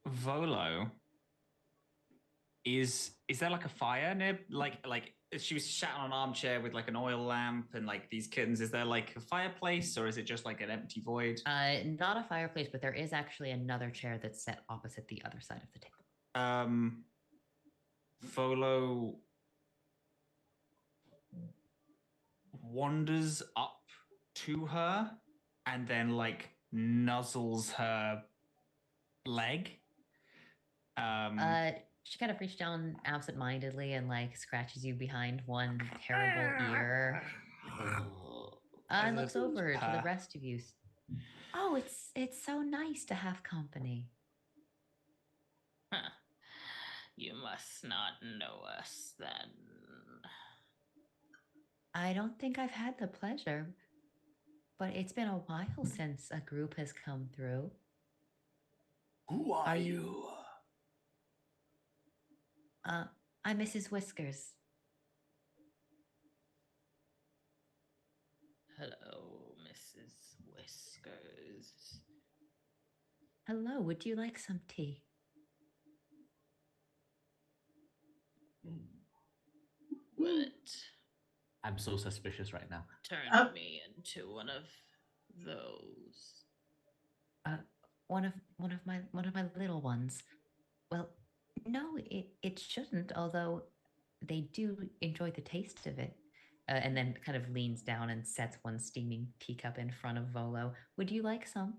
Volo, is there like a fire near, like she was sat on an armchair with like an oil lamp and like these kittens? Is there like a fireplace, or is it just like an empty void? Not a fireplace, but there is actually another chair that's set opposite the other side of the table. Volo wanders up to her and then like nuzzles her leg. She kind of reaches down absentmindedly and like scratches you behind one terrible ear. And looks over to the rest of you. Oh, it's so nice to have company. Huh. You must not know us then. I don't think I've had the pleasure, but it's been a while since a group has come through. Who are you? I'm Mrs. Whiskers. Hello, Mrs. Whiskers. Hello, would you like some tea? Will it I'm so suspicious right now. turn me into one of those? One of my little ones. Well, no, it shouldn't, although they do enjoy the taste of it. And then kind of leans down and sets one steaming teacup in front of Volo. Would you like some?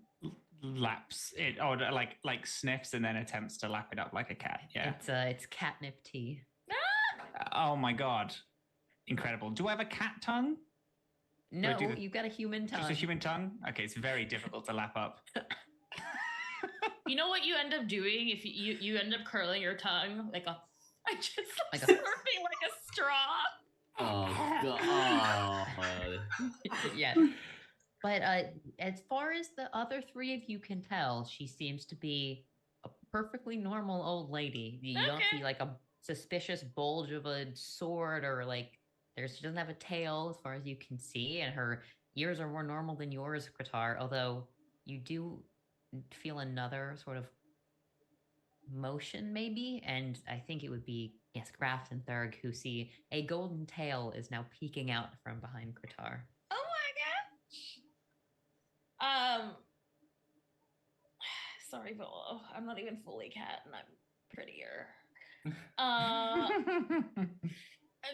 Laps it, or like sniffs and then attempts to lap it up like a cat. Yeah. It's catnip tea. Oh my god, incredible! Do I have a cat tongue? No, you've got a human tongue. Just a human tongue? Okay, it's very difficult to lap up. You know what you end up doing if you end up curling your tongue like I just Like a- slurping like a straw. Oh god. Yeah. But as far as the other 3 of you can tell, she seems to be a perfectly normal old lady. You don't see like a suspicious bulge of a sword, or like she doesn't have a tail as far as you can see, and her ears are more normal than yours, Kratar, although you do feel another sort of motion maybe, and I think it would be, yes, Graft and Thurg, who see a golden tail is now peeking out from behind Kratar. Oh my gosh. Sorry, Volo. I'm not even fully cat, and I'm prettier.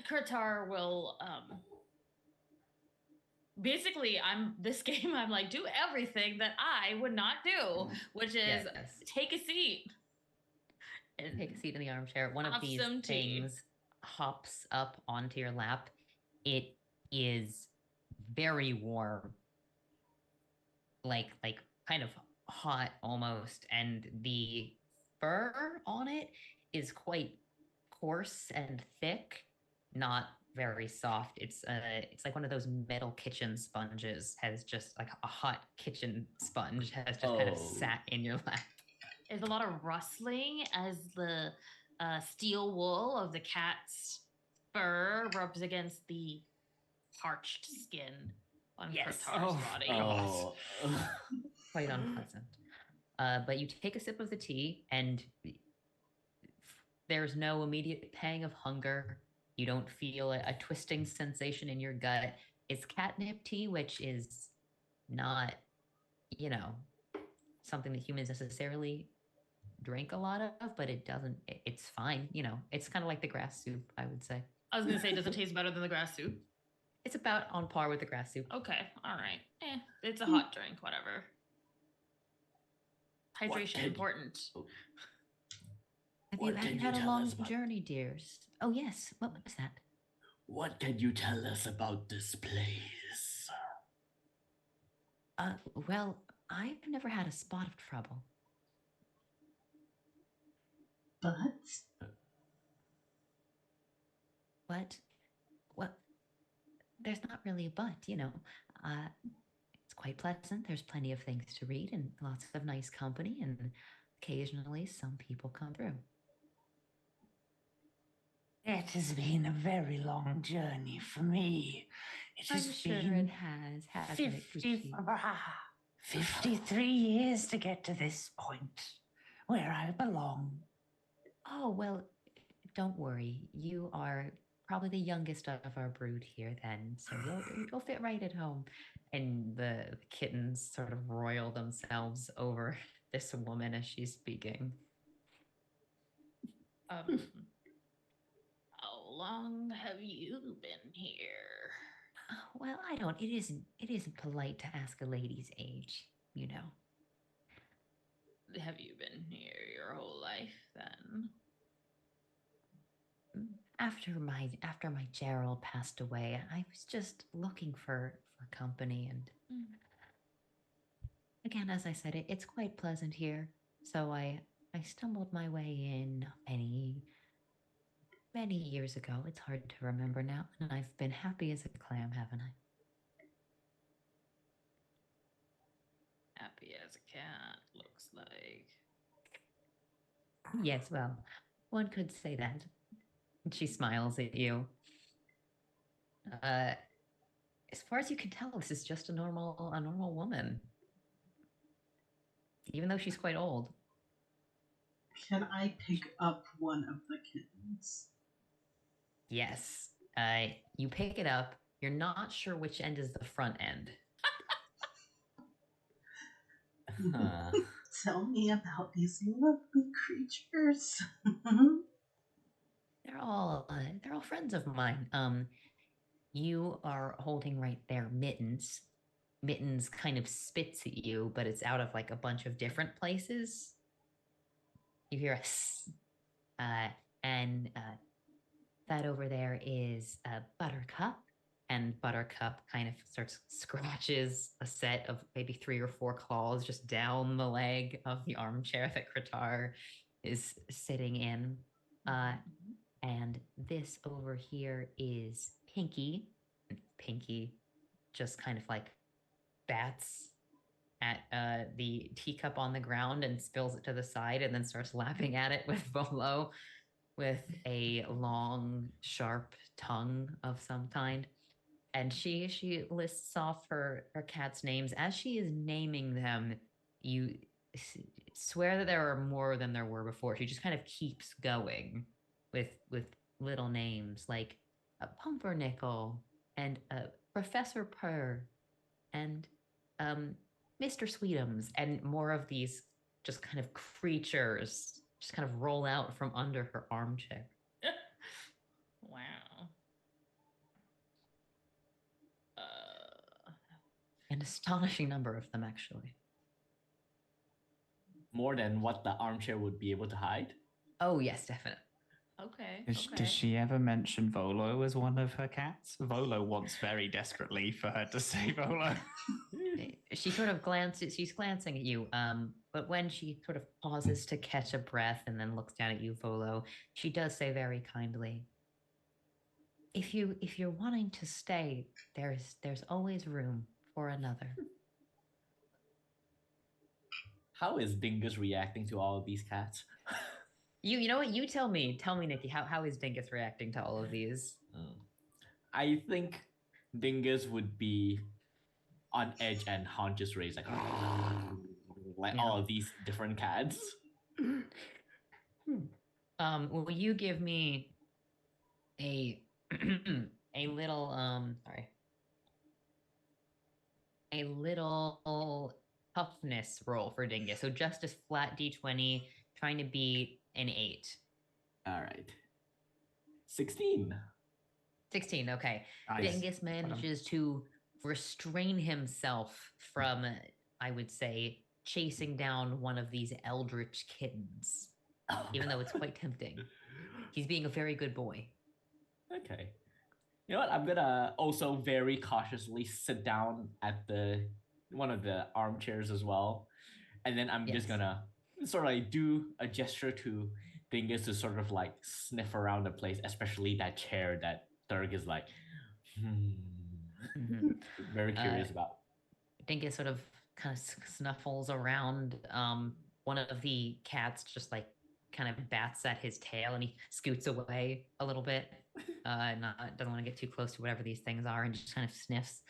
Kurtar will basically this game I'm like do everything that I would not do, which is Yes. take a seat. And take a seat in the armchair. One of Have these some tea. things hops up onto your lap. It is very warm. Like kind of hot almost, and the fur on it is quite coarse and thick, not very soft. It's like one of those metal kitchen sponges, has just like a hot kitchen sponge has just kind of sat in your lap. There's a lot of rustling as the steel wool of the cat's fur rubs against the parched skin on Yes. Krotar's Oh, body. Oh. Quite unpleasant. But you take a sip of the tea, and there's no immediate pang of hunger. You don't feel a twisting sensation in your gut. It's catnip tea, which is not, you know, something that humans necessarily drink a lot of, but it doesn't, it's fine. You know, it's kind of like the grass soup, I would say. I was gonna say, does it taste better than the grass soup? It's about on par with the grass soup. Okay, all right. It's a hot drink, whatever. What Hydration can- important. Have What you can you had a tell long us about- journey, dears? Oh, yes. What was that? What can you tell us about this place? Well, I've never had a spot of trouble. But But, well, there's not really a but, you know. It's quite pleasant. There's plenty of things to read and lots of nice company, and occasionally some people come through. It has been a very long journey for me. It I'm has sure been it has, hasn't it, 50, Gucci? 53 years to get to this point where I belong. Oh, well, don't worry. You are probably the youngest of our brood here then, so you'll fit right at home. And the kittens sort of roil themselves over this woman as she's speaking. How long have you been here? Well, it isn't polite to ask a lady's age, you know. Have you been here your whole life then? After my Gerald passed away, I was just looking for company, and again, as I said, it's quite pleasant here. So I stumbled my way in many years ago. It's hard to remember now, and I've been happy as a clam, haven't I? Happy as a cat, looks like. Yes, well, one could say that. And she smiles at you. As far as you can tell, this is just a normal woman. Even though she's quite old. can I pick up one of the kittens? Yes. You pick it up. You're not sure which end is the front end. Huh. Tell me about these lovely creatures. They're all friends of mine. You are holding right there Mittens. Mittens kind of spits at you, but it's out of like a bunch of different places. You hear a s, and that over there is Buttercup, and Buttercup kind of starts scratches a set of maybe 3 or 4 claws just down the leg of the armchair that Kratar is sitting in. And this over here is Pinky. Pinky just kind of like bats at the teacup on the ground and spills it to the side, and then starts laughing at it with Volo with a long, sharp tongue of some kind. And she lists off her cat's names. As she is naming them, you swear that there are more than there were before. She just kind of keeps going with little names like a Pumpernickel and Professor Purr and Mr. Sweetums, and more of these just kind of creatures just kind of roll out from under her armchair. Wow. An astonishing number of them, actually. More than what the armchair would be able to hide? Oh, yes, definitely. Okay. Does she ever mention Volo as one of her cats? Volo wants very desperately for her to say Volo. She sort of glances, she's glancing at you, but when she sort of pauses to catch a breath and then looks down at you, Volo, she does say very kindly, if you're wanting to stay, there's always room for another. How is Dingus reacting to all of these cats? You know what? You tell me, Nikki, how is Dingus reacting to all of these? I think Dingus would be on edge and haunches raised like Yeah. all of these different cats. Will you give me a a little sorry, a little toughness roll for Dingus? So just a flat d20, trying to beat an 8. All right. 16. 16, okay. Nice. Dingus manages to restrain himself from, I would say, chasing down one of these eldritch kittens, even though it's quite tempting. He's being a very good boy. Okay. You know what? I'm gonna also very cautiously sit down at the one of the armchairs as well. And then I'm just Yes. gonna sort of like do a gesture to Dingus to sort of like sniff around the place, especially that chair that Thurg is like Mhm. very curious about. Dingus sort of kind of snuffles around. One of the cats just like kind of bats at his tail and he scoots away a little bit. Doesn't want to get too close to whatever these things are and just kind of sniffs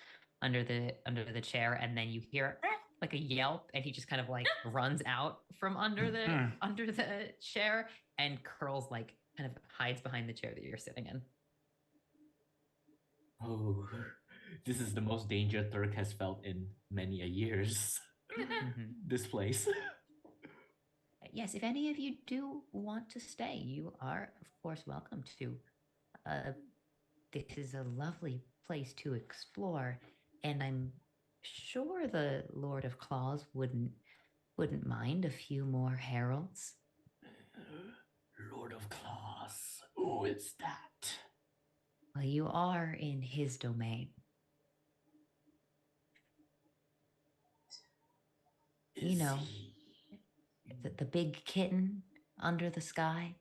under the chair. And then you hear like a yelp and he just kind of like runs out from under the chair and curls, like kind of hides behind the chair that you're sitting in. Oh, this is the most danger Thurg has felt in many a years. Mhm. This place. Yes, if any of you do want to stay, you are, of course, welcome to. This is a lovely place to explore, and I'm sure the Lord of Claws wouldn't mind a few more heralds. Lord of Claws. Who is that? Well, you are in his domain. Is You know, he? the big kitten under the sky.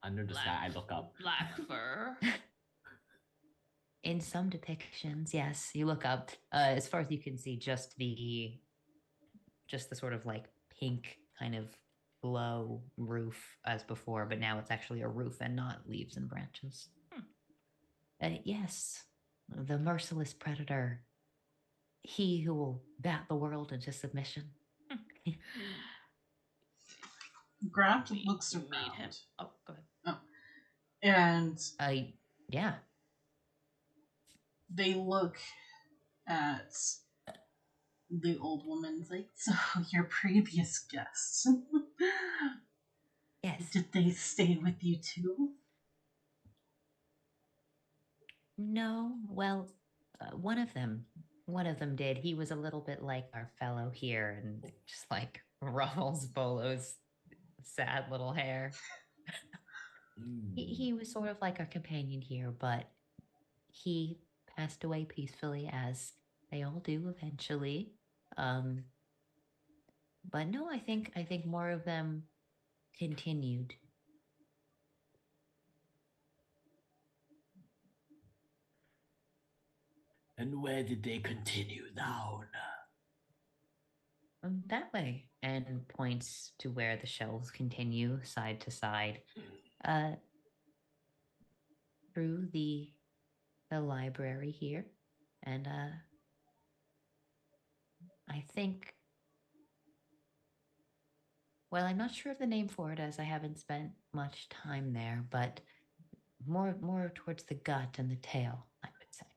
Under the sky, I look up. Black fur. In some depictions, yes, you look up. As far as you can see, just the sort of like pink kind of glow roof as before, but now it's actually a roof and not leaves and branches. Yes, the merciless predator, he who will bat the world into submission. Graft We looks meet him. around. Oh, go ahead. And Yeah, they look at the old woman's like, so your previous guests, yes. did they stay with you too? No, well, one of them did. He was a little bit like our fellow here and just like ruffles Bolo's sad little hair. He was sort of like our companion here, but he passed away peacefully, as they all do eventually. But no, I think more of them continued. And where did they continue down? That way, and points to where the shelves continue side to side, through the library here, and I think. Well, I'm not sure of the name for it, as I haven't spent much time there, but more towards the gut and the tail, I would say.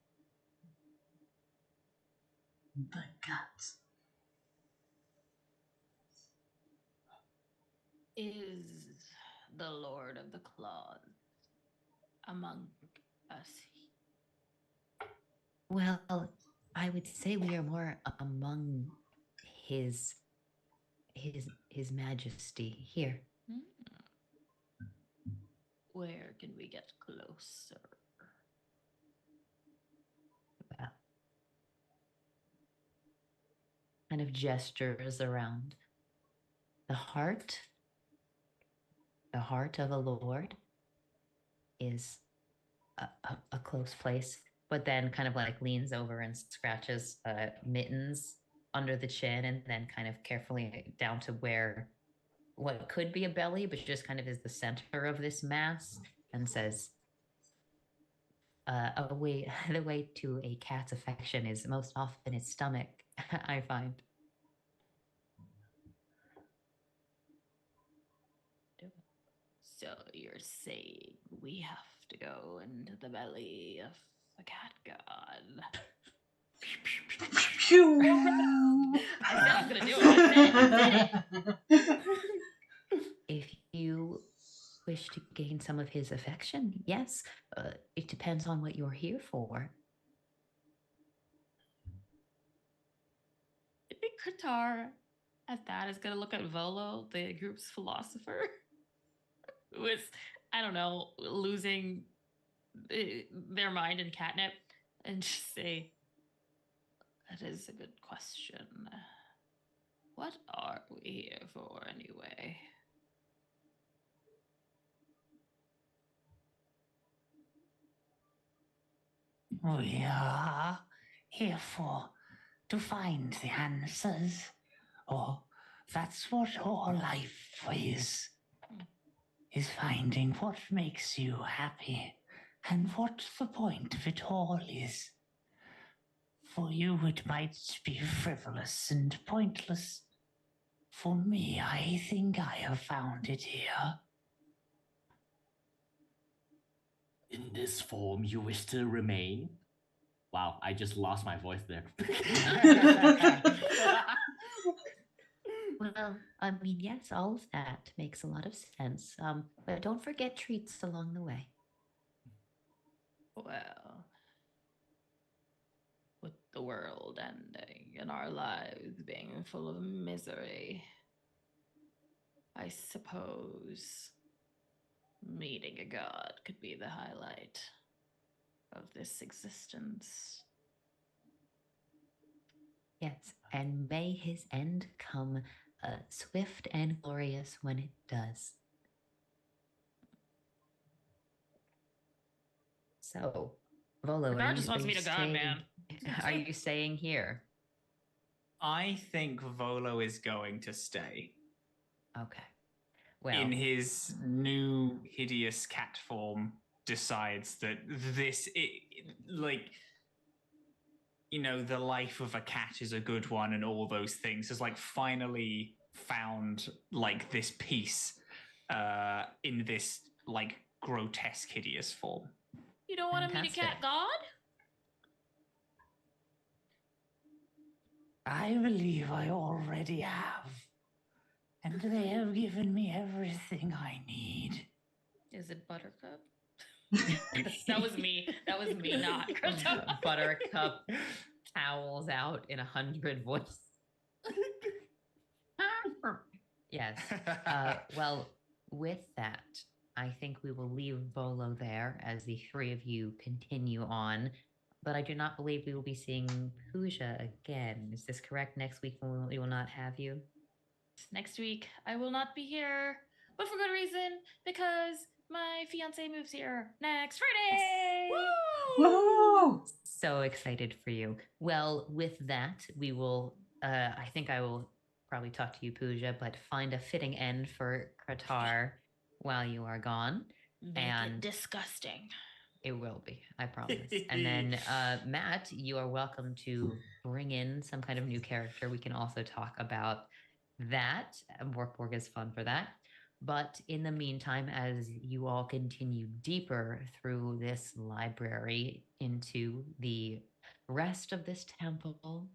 The gut. Is the Lord of the Claws among us? Well, I would say we are more among his majesty here. Where can we get closer? Well, kind of gestures around the heart. The heart of a lord is a close place, but then kind of like leans over and scratches Mittens under the chin, and then kind of carefully down to where what could be a belly, but just kind of is the center of this mass, and says, a way the way to a cat's affection is most often its stomach. I find. So you're saying we have to go into the belly of the cat god? Phew. I said I was gonna do it. I said it. If you wish to gain some of his affection, yes, it depends on what you're here for. I think Qatar at that is gonna look at Volo, the group's philosopher, who is, I don't know, losing their mind in catnip, and just say, "That is a good question. What are we here for anyway?" We are here for to find the answers. Or that's what all life is finding what makes you happy and what the point of it all is. For you, it might be frivolous and pointless. For me, I think I have found it here. In this form, you wish to remain? Wow, I just lost my voice there. Well, I mean, yes, all of that makes a lot of sense. But don't forget treats along the way. Well, with the world ending and our lives being full of misery, I suppose meeting a god could be the highlight of this existence. Yes, and may his end come swift and glorious when it does. So, Volo, God just wants me to God, man. Are you staying here? I think Volo is going to stay. Okay. Well, In his new hideous cat form, decides that the life of a cat is a good one and all those things, has like finally found like this peace in this like grotesque hideous form. You don't want to meet a cat Fantastic. god? I believe I already have. And they have given me everything I need. Is it Buttercup? That was me. That was me, not Krista. Buttercup howls out in 100 voices. Yes. Well, with that, I think we will leave Volo there as the three of you continue on. But I do not believe we will be seeing Pooja again. Is this correct? Next week we will not have you? Next week, I will not be here, but for good reason, because my fiance moves here next Friday. Woo! So excited for you. Well, with that, we will, I think I will probably talk to you, Pooja, but find a fitting end for Qatar while you are gone. Make And it disgusting. it will be, I promise. And then, Matt, you are welcome to bring in some kind of new character. We can also talk about that. BORG is fun for that. But in the meantime, as you all continue deeper through this library into the rest of this temple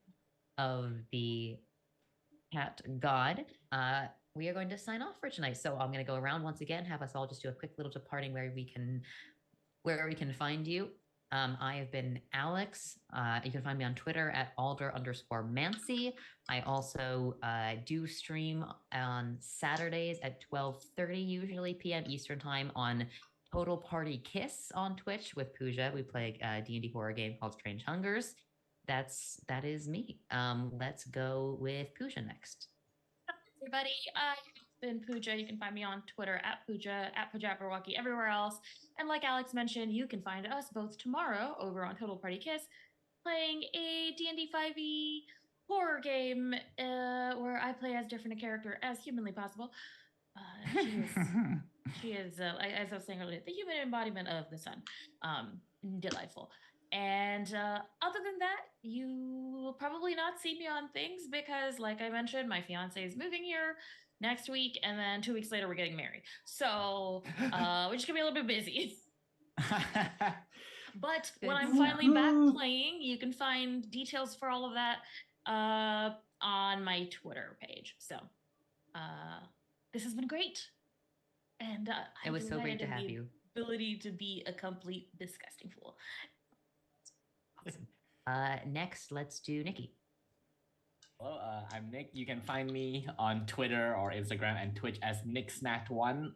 of the cat god, we are going to sign off for tonight. So I'm going to go around once again, have us all just do a quick little departing where we can find you. I have been Alex. You can find me on Twitter at Alder_Mancy. I also do stream on Saturdays at 12:30 usually p.m. Eastern time on Total Party Kiss on Twitch with Pooja. We play a D&D horror game called Strange Hungers. That is me. Let's go with Pooja next. Everybody, I've been Pooja. You can find me on Twitter at Pooja, at Pajabberwocky, everywhere else. And like Alex mentioned, you can find us both tomorrow over on Total Party Kiss, playing a D&D 5e horror game where I play as different a character as humanly possible. She is as I was saying earlier, the human embodiment of the sun. delightful. And other than that, you will probably not see me on things because, like I mentioned, my fiance is moving here next week, and then 2 weeks later we're getting married. So we're just gonna be a little bit busy. But when I'm finally back playing, you can find details for all of that on my Twitter page. So this has been great, and It was so great to have you. Ability to be a complete disgusting fool. Awesome. Next, let's do Nikki. Hello, I'm Nick. You can find me on Twitter or Instagram and Twitch as NickSnat1,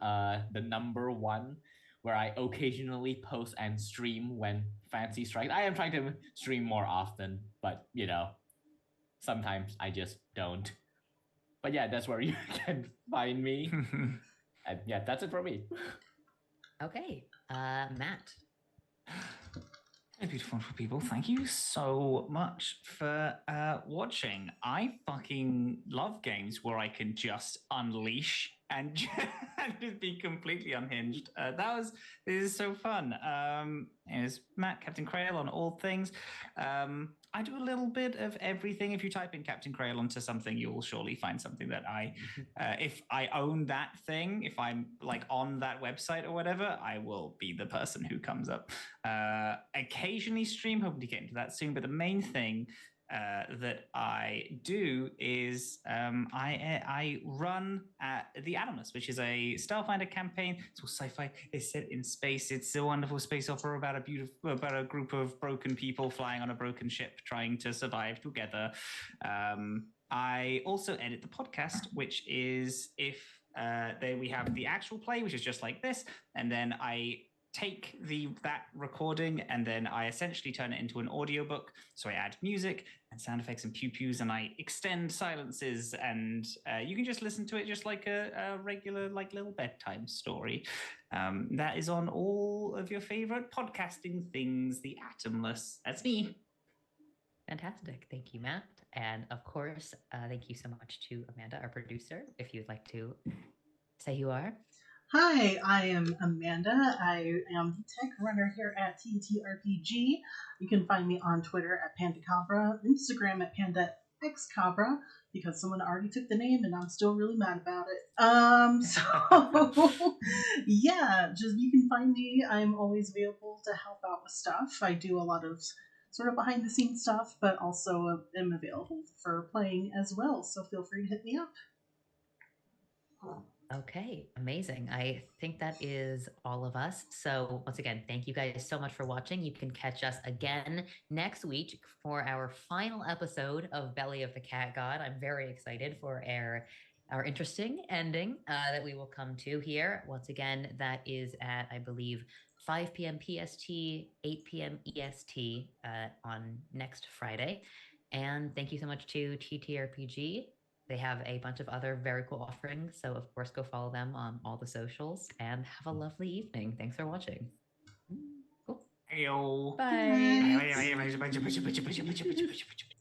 the number 1, where I occasionally post and stream when fancy strikes. I am trying to stream more often, but you know, sometimes I just don't. But yeah, that's where you can find me. And yeah, that's it for me. Okay, Matt. Hey, beautiful people. Thank you so much for watching. I fucking love games where I can just unleash and just be completely unhinged. This is so fun. It's Matt, Captain Crail on all things. I do a little bit of everything. If you type in Captain Crail onto something, you will surely find something that if I own that thing, if I'm like on that website or whatever, I will be the person who comes up. Occasionally stream, hoping to get into that soon. But the main thing that I do is I run the Animus, which is a Starfinder campaign. It's all sci-fi. It's set in space. It's a wonderful space opera about a group of broken people flying on a broken ship trying to survive together. I also edit the podcast, which is we have the actual play, which is just like this, and then I take that recording and then I essentially turn it into an audiobook. So I add music and sound effects and pew-pews, and I extend silences, and you can just listen to it just like a regular like little bedtime story. That is on all of your favorite podcasting things. The Atomless. That's me. Fantastic. Thank you, Matt. And of course, thank you so much to Amanda, our producer. If you'd like to say who you are. Hi, I am Amanda. I am the tech runner here at TTRPG. You can find me on Twitter at PandaCabra, Instagram at PandaXCabra, because someone already took the name and I'm still really mad about it. So yeah, just you can find me. I'm always available to help out with stuff. I do a lot of sort of behind the scenes stuff, but also am available for playing as well. So feel free to hit me up. Okay, amazing. I think that is all of us. So once again, thank you guys so much for watching. You can catch us again next week for our final episode of Belly of the Cat God. I'm very excited for our interesting ending that we will come to here. Once again, that is at, I believe, 5 p.m. PST, 8 p.m. EST on next Friday. And thank you so much to TTRPG. They have a bunch of other very cool offerings. So, of course, go follow them on all the socials and have a lovely evening. Thanks for watching. Cool. Heyo. Bye. Bye.